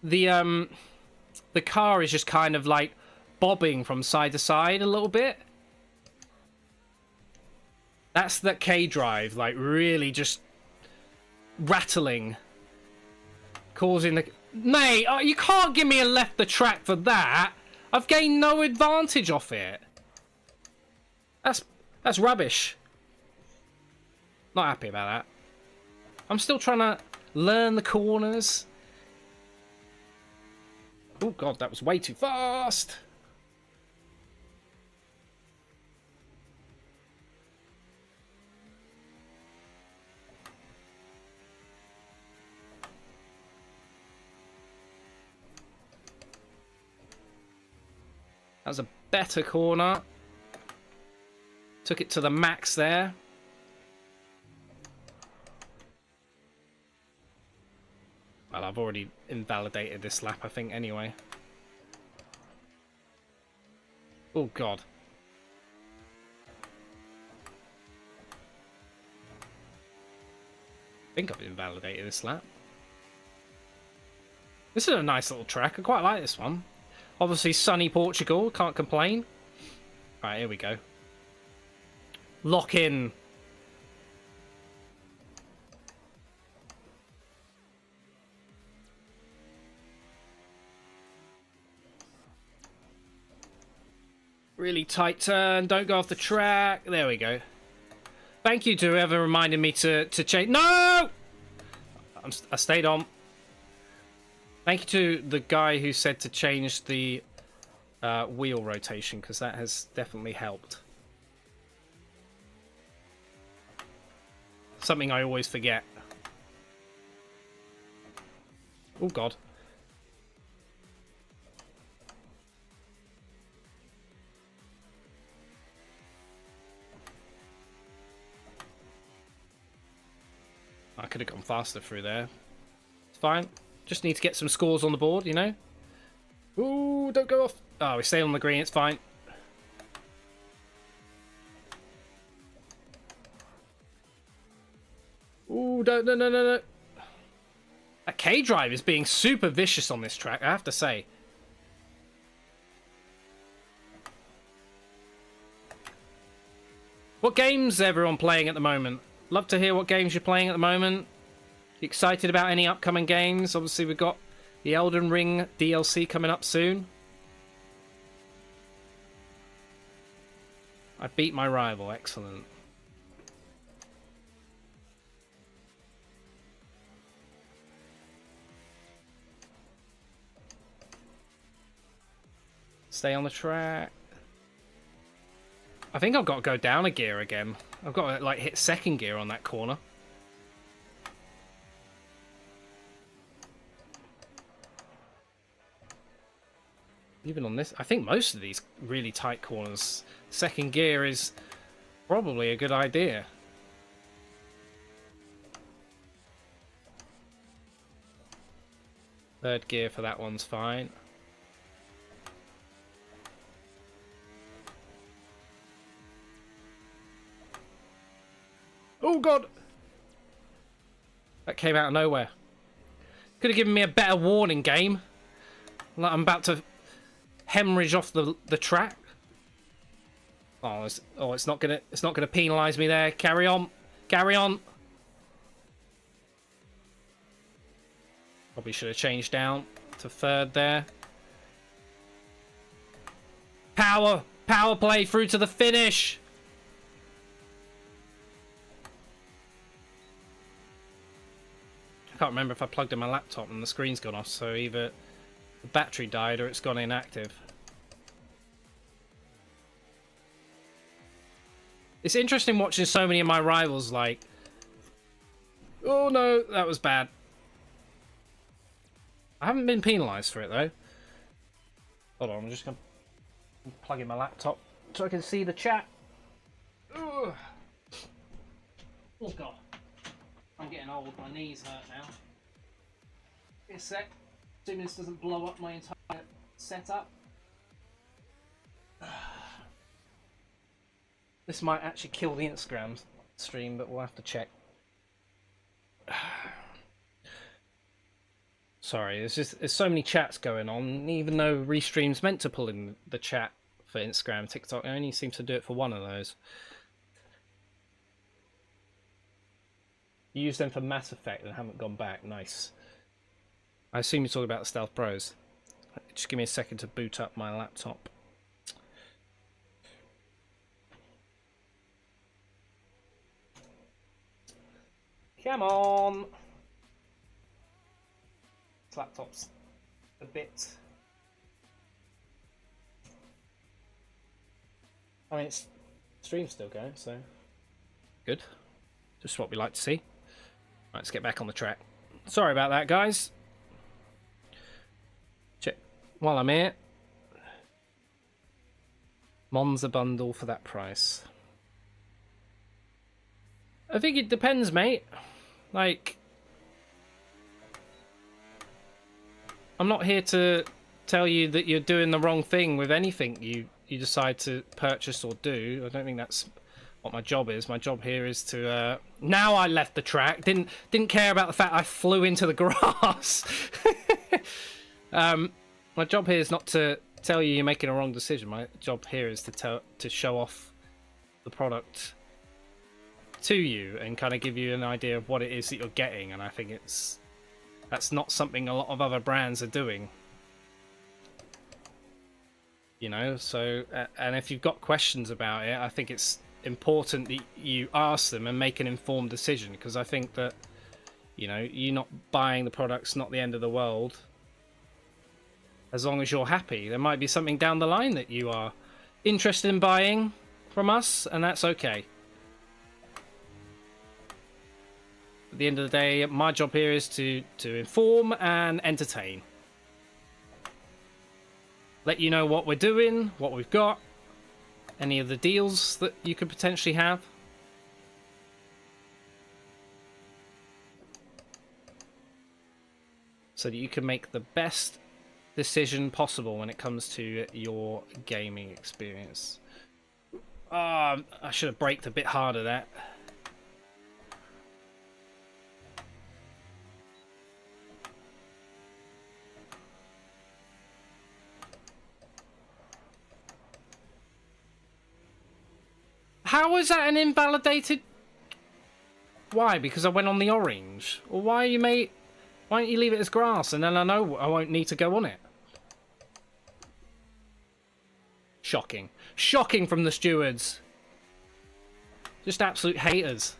the car is just kind of like bobbing from side to side a little bit? That's the K drive, like, really just rattling, causing the... Mate, you can't give me a left the track for that. I've gained no advantage off it. That's rubbish. Not happy about that. I'm still trying to learn the corners. Oh god, that was way too fast. That was a better corner. Took it to the max there. Well, I've already invalidated this lap, I think, anyway. Oh, God. I think I've invalidated this lap. This is a nice little track. I quite like this one. Obviously, sunny Portugal. Can't complain. Right, here we go. Lock in. Really tight turn. Don't go off the track. There we go. Thank you to whoever reminded me to change. No! I stayed on. Thank you to the guy who said to change the wheel rotation, because that has definitely helped. Something I always forget. Oh, God. I could have gone faster through there. It's fine. Just need to get some scores on the board, you know? Ooh, don't go off. Oh, we stay on the green. It's fine. Ooh, no. That K-drive is being super vicious on this track, I have to say. What games is everyone playing at the moment? Love to hear what games you're playing at the moment. You excited about any upcoming games? Obviously, we've got the Elden Ring DLC coming up soon. I beat my rival. Excellent. Stay on the track. I think I've got to go down a gear again. I've got to like hit second gear on that corner. Even on this, I think most of these really tight corners, second gear is probably a good idea. Third gear for that one's fine. Oh god! That came out of nowhere. Could have given me a better warning, game. Like I'm about to hemorrhage off the track. Oh, it's not gonna penalise me there. Carry on, carry on. Probably should have changed down to third there. Power play through to the finish. I can't remember if I plugged in my laptop and the screen's gone off, so either the battery died or it's gone inactive. It's interesting watching so many of my rivals like... Oh no, that was bad. I haven't been penalised for it though. Hold on, I'm just going to plug in my laptop so I can see the chat. Ugh. Oh god. I'm getting old, my knees hurt now. Give me a sec. Assuming this doesn't blow up my entire setup. This might actually kill the Instagram stream, but we'll have to check. Sorry, there's so many chats going on. Even though Restream's meant to pull in the chat for Instagram and TikTok, it only seems to do it for one of those. You used them for Mass Effect and haven't gone back. Nice. I assume you're talking about the Stealth Pros. Just give me a second to boot up my laptop. Come on! This laptop's a bit... I mean, it's stream's still going, so... Good. Just what we like to see. Right, let's get back on the track. Sorry about that, guys. Check while I'm here. Monza bundle for that price. I think it depends, mate. Like, I'm not here to tell you that you're doing the wrong thing with anything you decide to purchase or do. I don't think that's what my job is. My job here is to now I left the track, didn't care about the fact I flew into the grass. My job here is not to tell you you're making a wrong decision. My job here is to show off the product to you and kind of give you an idea of what it is that you're getting, and I think that's not something a lot of other brands are doing. You know, so and if you've got questions about it, I think it's important that you ask them and make an informed decision, because I think that, you know, you not buying the product's not the end of the world as long as you're happy. There might be something down the line that you are interested in buying from us, and that's okay. At the end of the day, my job here is to inform and entertain. Let you know what we're doing, what we've got, any of the deals that you could potentially have. So that you can make the best decision possible when it comes to your gaming experience. I should have braked a bit harder there. How was that an invalidated? Why? Because I went on the orange? Or why you made? Why don't you leave it as grass and then I know I won't need to go on it? Shocking. Shocking from the stewards. Just absolute haters.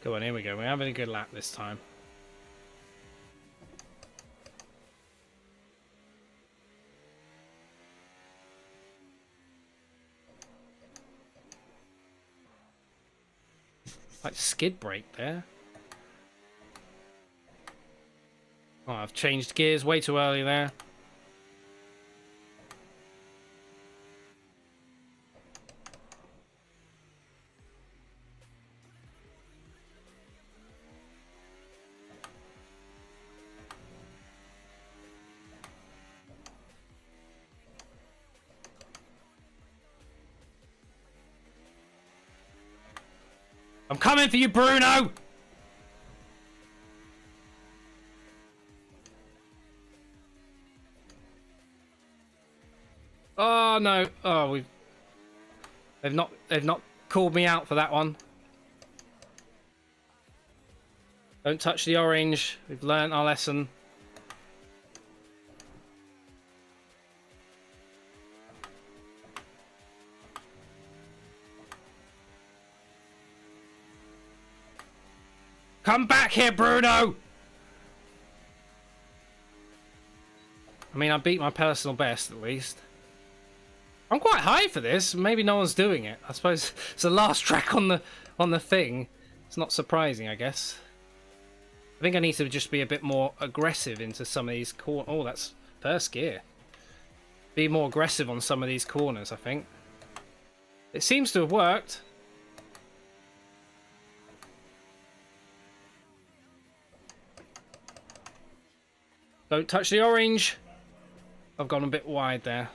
Go on, here we go. We're having a good lap this time. Like skid brake there. Oh, I've changed gears way too early there. I'm coming for you, Bruno! Oh no! Oh, they've not called me out for that one. Don't touch the orange. We've learnt our lesson. Come back here, Bruno! I mean, I beat my personal best, at least. I'm quite high for this. Maybe no one's doing it. I suppose it's the last track on the thing. It's not surprising, I guess. I think I need to just be a bit more aggressive into some of these corners. Oh, that's first gear. Be more aggressive on some of these corners, I think. It seems to have worked. Don't touch the orange. I've gone a bit wide there.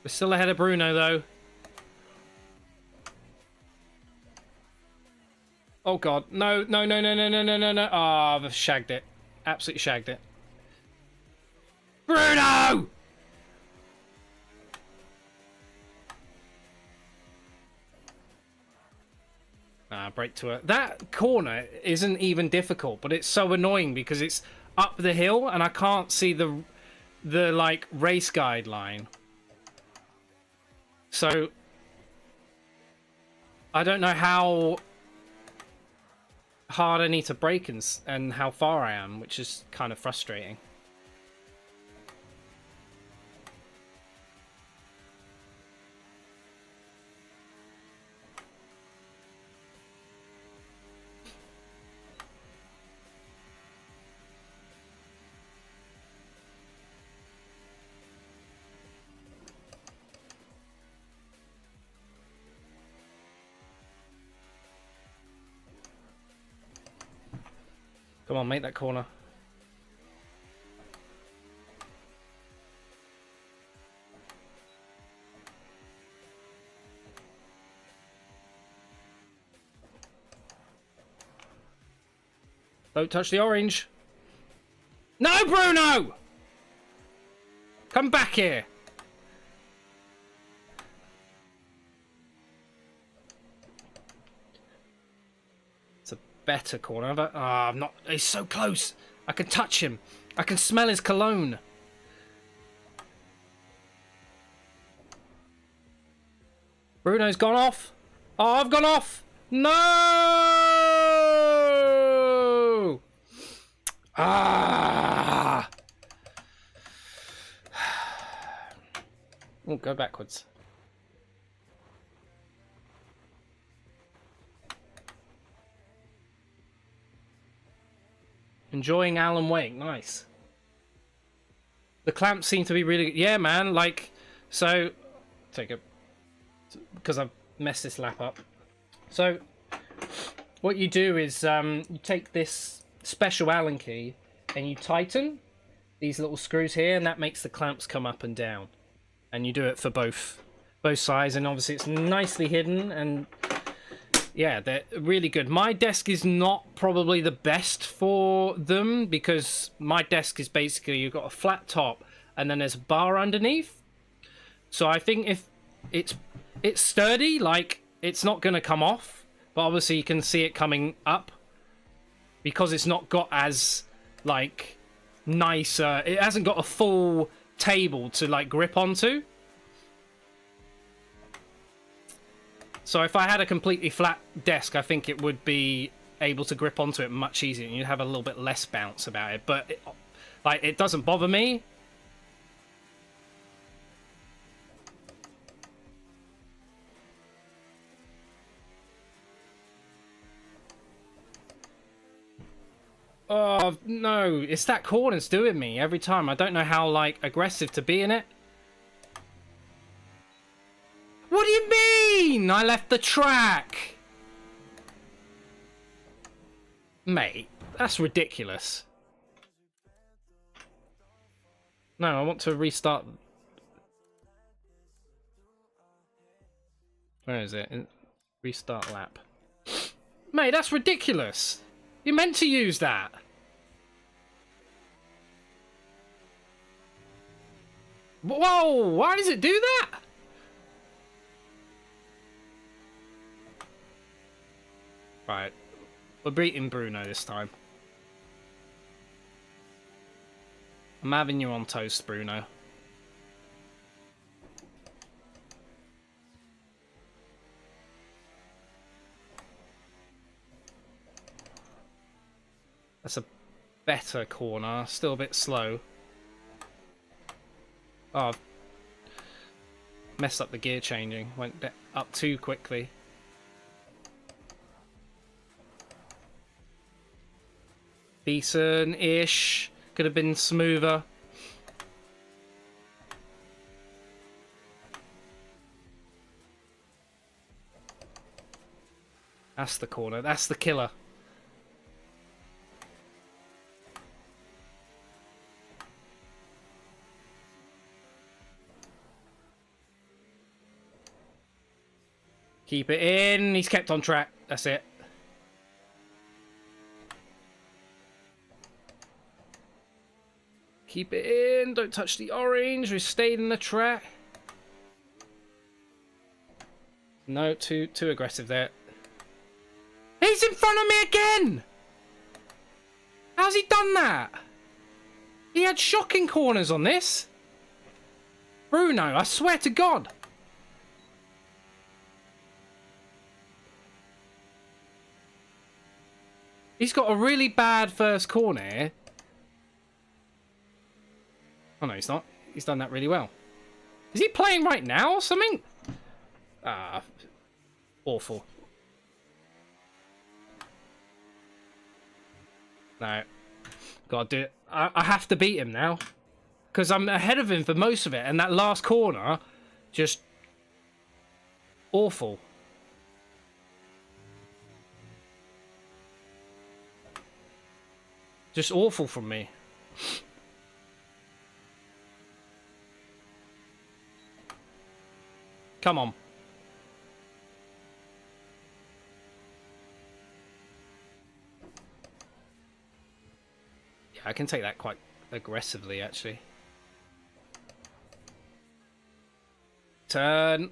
We're still ahead of Bruno, though. Oh, God. No, no, no, no, no, no, no, no, no. Oh, I've shagged it. Absolutely shagged it. Bruno! Brake to it. That corner isn't even difficult, but it's so annoying because it's up the hill and I can't see the like race guideline. So I don't know how hard I need to brake and how far I am, which is kind of frustrating. Come on, make that corner. Don't touch the orange. No, Bruno! Come back here. Better corner, but I'm not. He's so close. I can touch him. I can smell his cologne. Bruno's gone off. Oh, I've gone off. No! Ah! Oh, go backwards. Enjoying Alan Wake. Nice. The clamps seem to be really... Yeah, man. Like, so... Take a... Because I've messed this lap up. So, what you do is you take this special Allen key and you tighten these little screws here, and that makes the clamps come up and down. And you do it for both sides, and obviously it's nicely hidden, and yeah, they're really good. My desk is not probably the best for them because my desk is basically, you've got a flat top and then there's a bar underneath. So I think if it's sturdy, like it's not going to come off, but obviously you can see it coming up because it's not got as like nice, it hasn't got a full table to like grip onto. So if I had a completely flat desk, I think it would be able to grip onto it much easier, and you'd have a little bit less bounce about it. But it doesn't bother me. Oh no, it's that corner's doing me every time. I don't know how like aggressive to be in it. What do you mean? I left the track. Mate, that's ridiculous. No, I want to restart. Where is it? Restart lap. Mate, that's ridiculous. You're meant to use that. Whoa, why does it do that? Right, we're beating Bruno this time. I'm having you on toast, Bruno. That's a better corner, still a bit slow. Oh, I've messed up the gear changing, went up too quickly. Decent-ish. Could have been smoother. That's the corner. That's the killer. Keep it in. He's kept on track. That's it. Keep it in. Don't touch the orange. We stayed in the track. No, too aggressive there. He's in front of me again! How's he done that? He had shocking corners on this. Bruno, I swear to God. He's got a really bad first corner here. Oh no, he's not. He's done that really well. Is he playing right now or something? Ah, awful. No. Gotta do it. I have to beat him now. Because I'm ahead of him for most of it. And that last corner, just awful. Just awful from me. Come on. Yeah, I can take that quite aggressively, actually. Turn.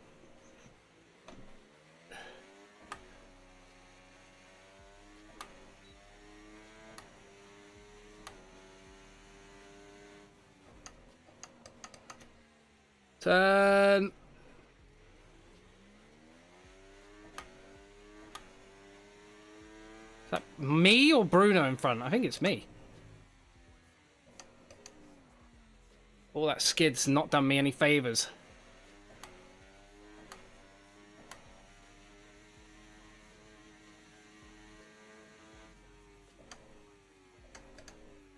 Turn. Is that me or Bruno in front? I think it's me. All that skid's not done me any favours.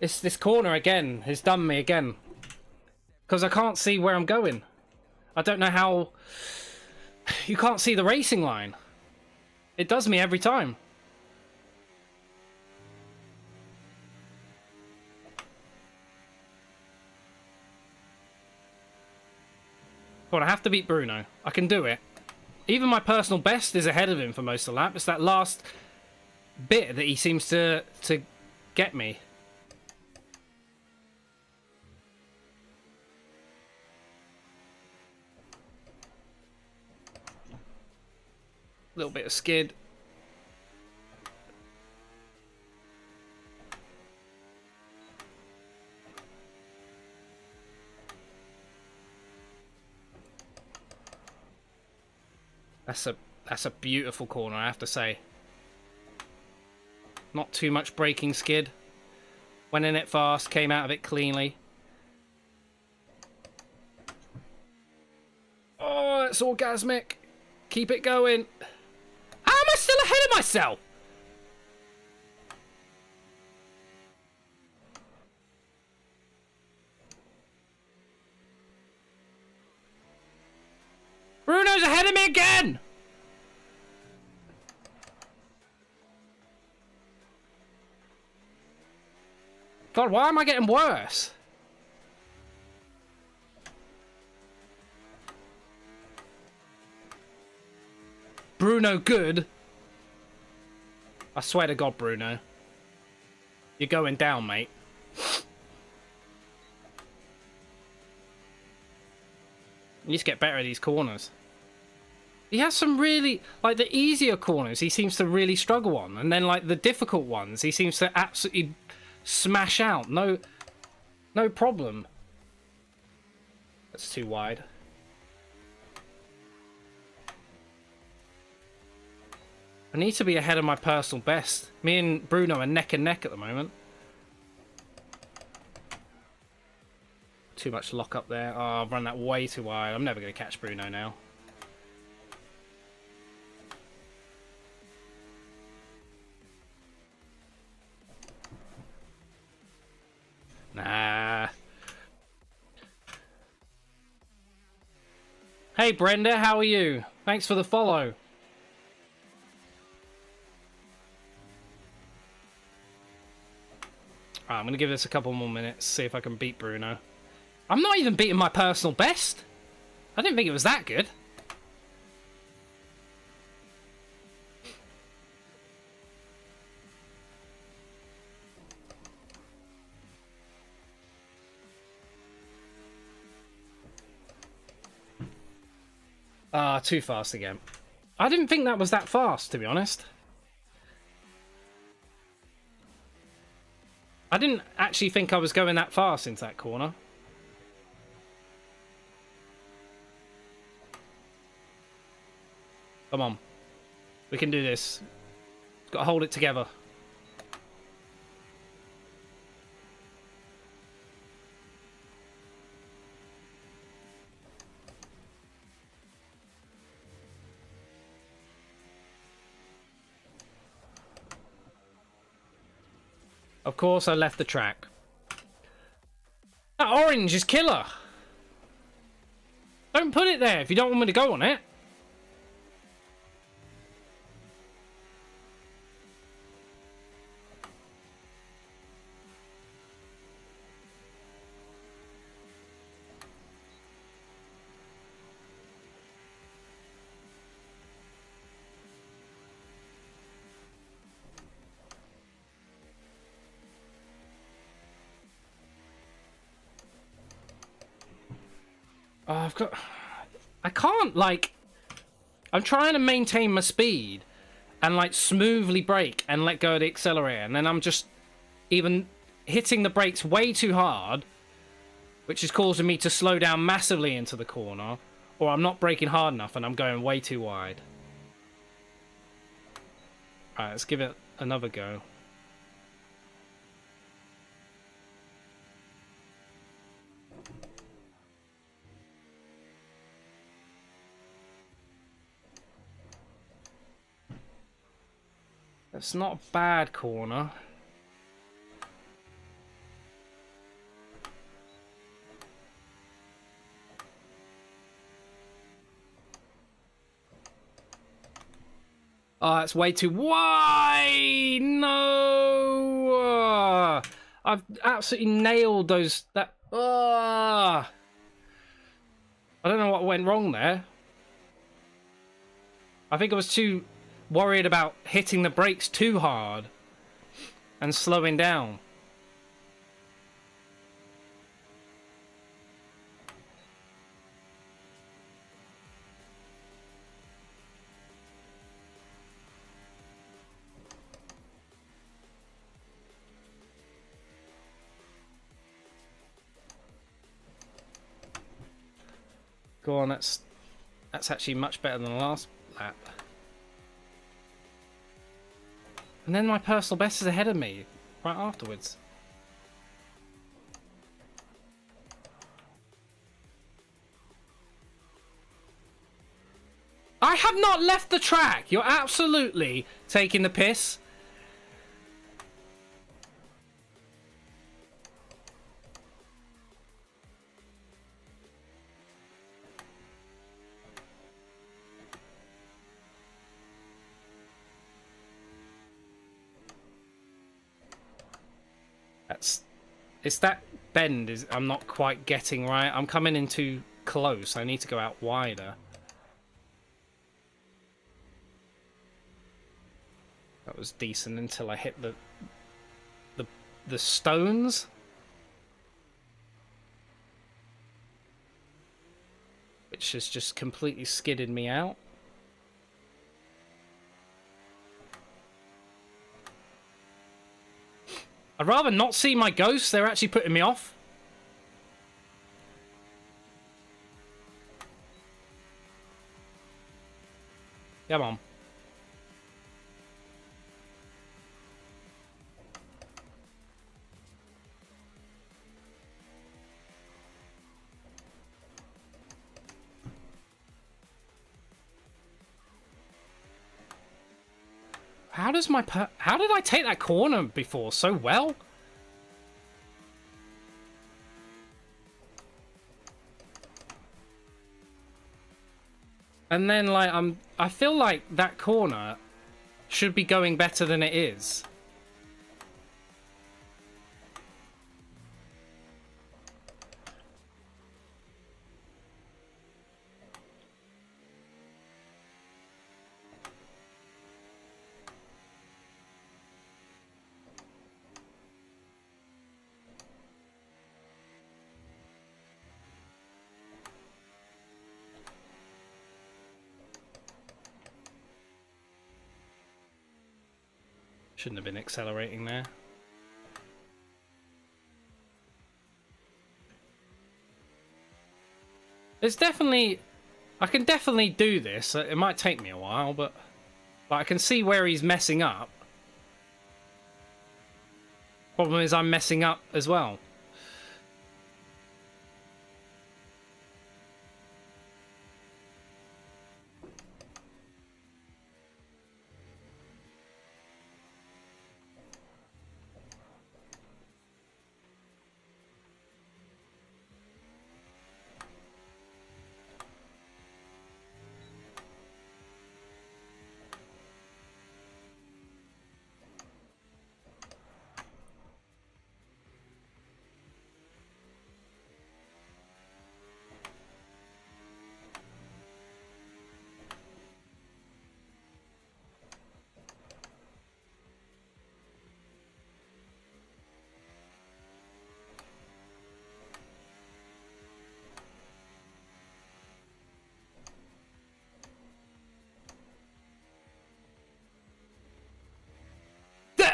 This corner again has done me again. Because I can't see where I'm going. I don't know how... You can't see the racing line. It does me every time. But I have to beat Bruno. I can do it. Even my personal best is ahead of him for most of the lap. It's that last bit that he seems to get me. A little bit of skid. That's a beautiful corner, I have to say. Not too much braking skid. Went in it fast, came out of it cleanly. Oh, it's orgasmic. Keep it going. How am I still ahead of myself? Bruno's ahead of me again! God, why am I getting worse? Bruno good. I swear to God, Bruno. You're going down, mate. You need to get better at these corners. He has some really, like, the easier corners he seems to really struggle on. And then, like, the difficult ones he seems to absolutely smash out. No problem. That's too wide. I need to be ahead of my personal best. Me and Bruno are neck and neck at the moment. Too much lock up there. Oh, I've run that way too wide. I'm never going to catch Bruno now. Nah. Hey Brenda, how are you? Thanks for the follow. I'm going to give this a couple more minutes, see if I can beat Bruno. I'm not even beating my personal best. I didn't think it was that good. Too fast again. I didn't think that was that fast, to be honest. I didn't actually think I was going that fast into that corner. Come on. We can do this. Got to hold it together. Of course, I left the track. That orange is killer. Don't put it there if you don't want me to go on it. Oh, I can't, like... I'm trying to maintain my speed and, like, smoothly brake and let go of the accelerator. And then I'm just even hitting the brakes way too hard, which is causing me to slow down massively into the corner. Or I'm not braking hard enough and I'm going way too wide. Alright, let's give it another go. It's not a bad corner. Oh, that's way too wide. No. I've absolutely nailed those. I don't know what went wrong there. I think I was too worried about hitting the brakes too hard and slowing down. Go on, that's actually much better than the last lap. And then my personal best is ahead of me right afterwards. I have not left the track. You're absolutely taking the piss. It's that bend I'm not quite getting right. I'm coming in too close. I need to go out wider. That was decent until I hit the stones. Which has just completely skidded me out. I'd rather not see my ghosts. They're actually putting me off. Come on. How did I take that corner before so well? And then like I feel like that corner should be going better than it is. Shouldn't have been accelerating there. It's definitely... I can definitely do this. It might take me a while, but I can see where he's messing up. Problem is I'm messing up as well.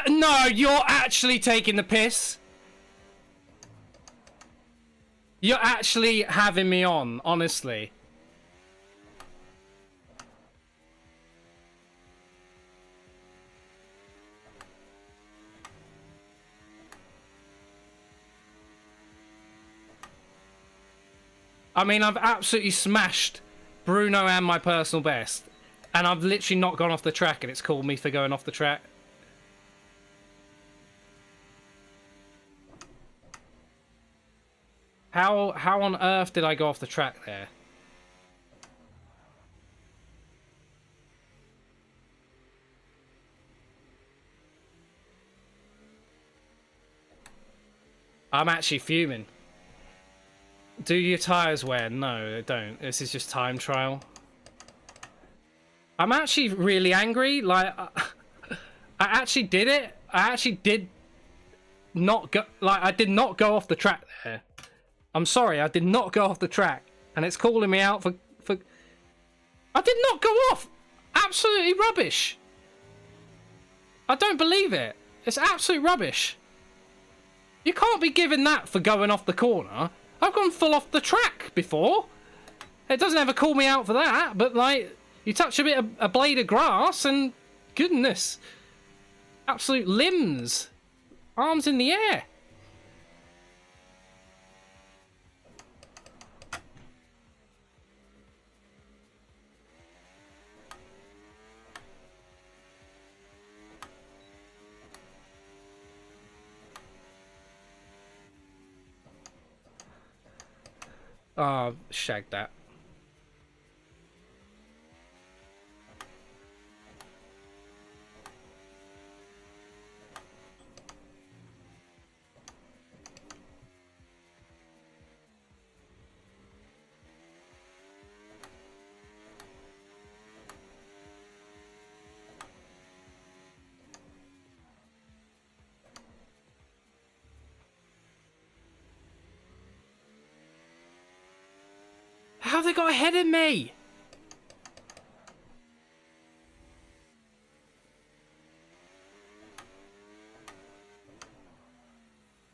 No, you're actually taking the piss. You're actually having me on, honestly. I mean, I've absolutely smashed Bruno and my personal best. And I've literally not gone off the track and it's called me for going off the track. How on earth did I go off the track there? I'm actually fuming. Do your tyres wear? No, they don't. This is just time trial. I'm actually really angry. Like, I actually did it. I actually did not go. Like, I did not go off the track there. I'm sorry, I did not go off the track, and it's calling me out for. I did not go off. Absolutely rubbish. I don't believe it. It's absolute rubbish. You can't be given that for going off the corner. I've gone full off the track before. It doesn't ever call me out for that, but like, you touch a blade of grass and goodness. Absolute limbs. Arms in the air. Oh, shag that. How have they got ahead of me?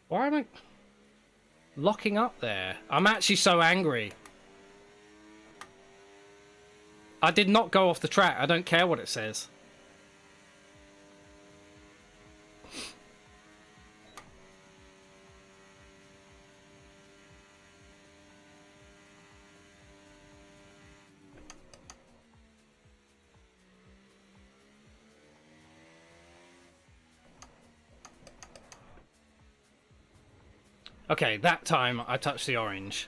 Why am I locking up there? I'm actually so angry. I did not go off the track. I don't care what it says. Okay, that time I touched the orange.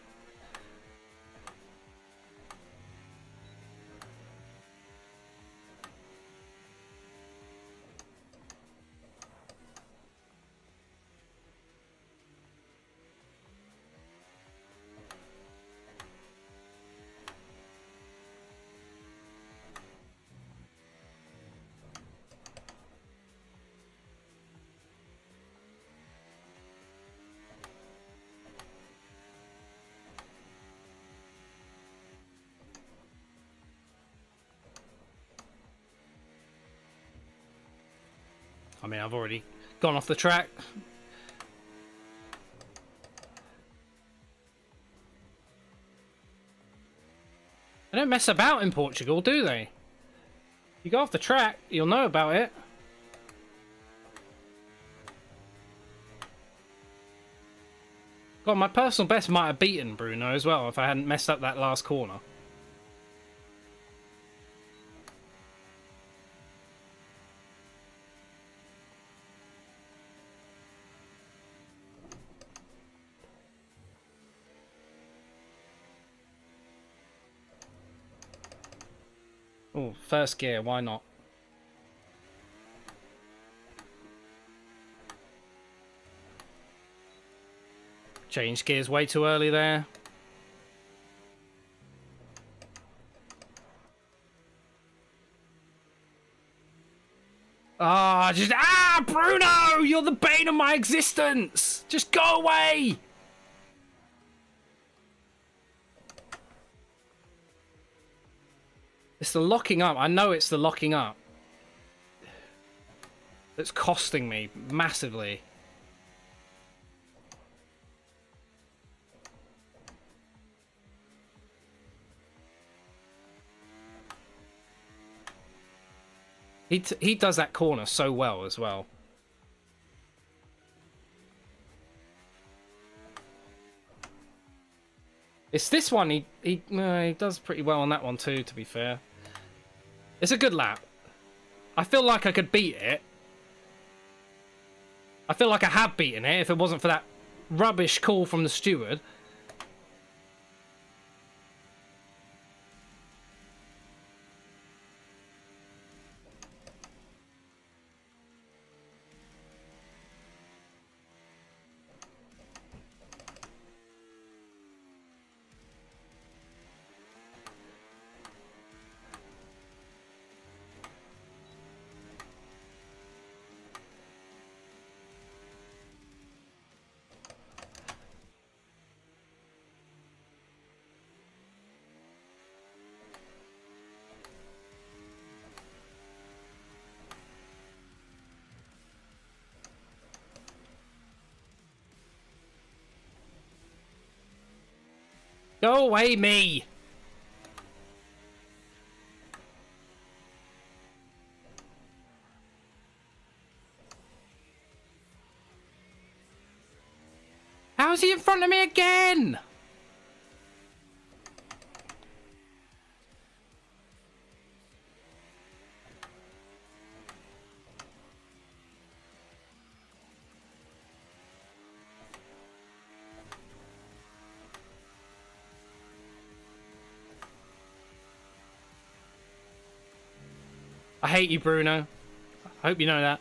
I mean, I've already gone off the track. They don't mess about in Portugal, do they? You go off the track, you'll know about it. God, my personal best might have beaten Bruno as well if I hadn't messed up that last corner. Oh, first gear, why not? Change gears way too early there. Bruno! You're the bane of my existence! Just go away! It's the locking up. I know it's the locking up. That's costing me massively. He does that corner so well as well. It's this one, he does pretty well on that one too, to be fair. It's a good lap. I feel like I could beat it. I feel like I have beaten it if it wasn't for that rubbish call from the steward. Go away, me! How's he in front of me again? I hate you, Bruno. I hope you know that.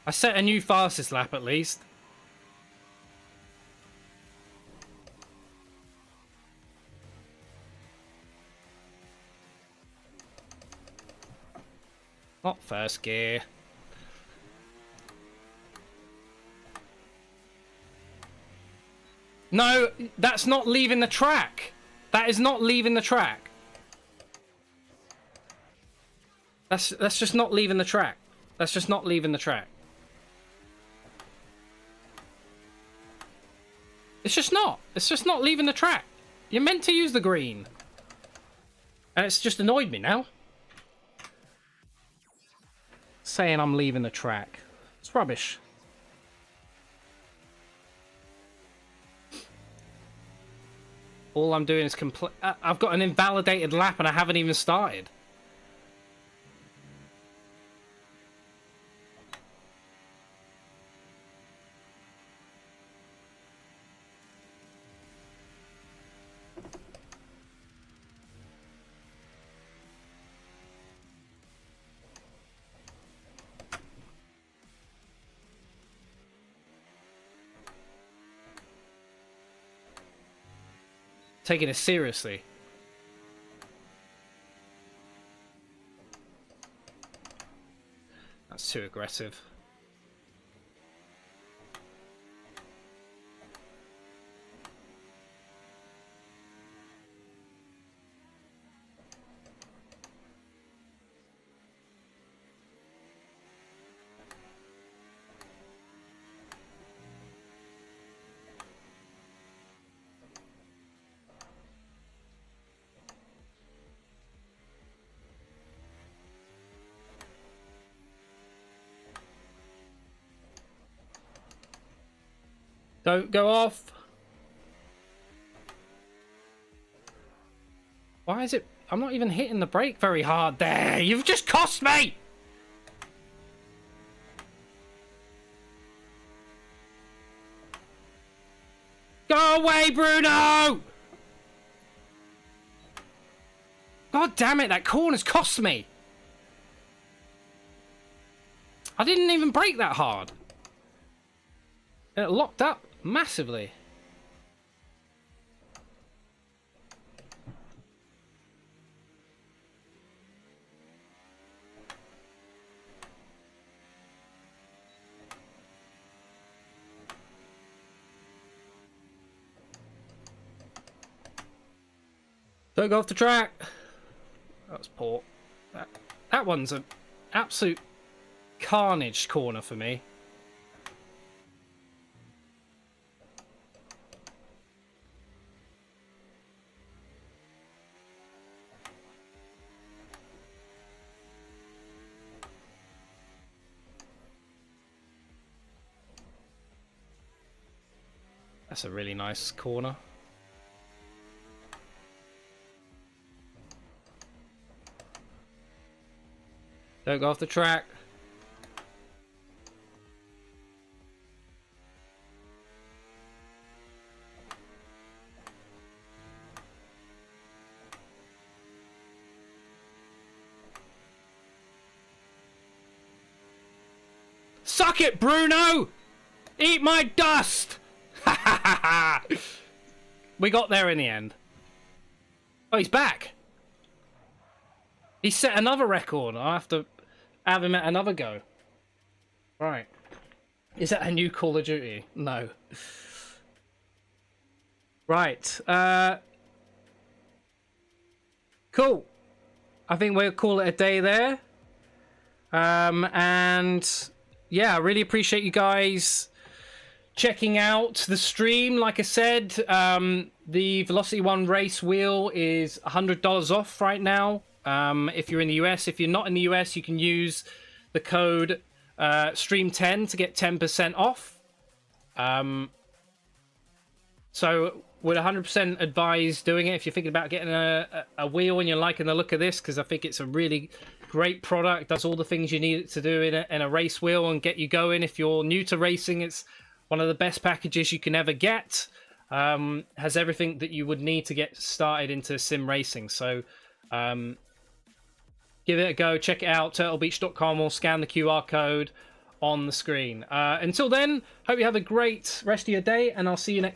I set a new fastest lap at least. Not first gear. No, that's not leaving the track. That is not leaving the track. That's just not leaving the track. That's just not leaving the track. It's just not. It's just not leaving the track. You're meant to use the green. And it's just annoyed me now. Saying I'm leaving the track. It's rubbish. All I'm doing is I've got an invalidated lap and I haven't even started. Taking it seriously. That's too aggressive. Don't go off. Why is it... I'm not even hitting the brake very hard there. You've just cost me. Go away, Bruno. God damn it, that corner's cost me. I didn't even brake that hard. It locked up massively. Don't go off the track. That was poor. That one's an absolute carnage corner for me. That's a really nice corner. Don't go off the track. Suck it, Bruno! Eat my dust! We got there in the end. Oh, he's back. He set another record. I'll have to have him at another go. Right. Is that a new Call of Duty? No. Right. Cool. I think we'll call it a day there. And yeah, I really appreciate you guys checking out the stream. Like I said, the VelocityOne Race wheel is $100 off right now. If you're in the US, if you're not in the US, you can use the code STREAM10 to get 10% off. So would 100% advise doing it if you're thinking about getting a wheel and you're liking the look of this, because I think it's a really great product. Does all the things you need it to do in a race wheel and get you going. If you're new to racing, it's one of the best packages you can ever get. Has everything that you would need to get started into sim racing. So give it a go. Check it out, turtlebeach.com, or scan the QR code on the screen. Until then, hope you have a great rest of your day, and I'll see you next time.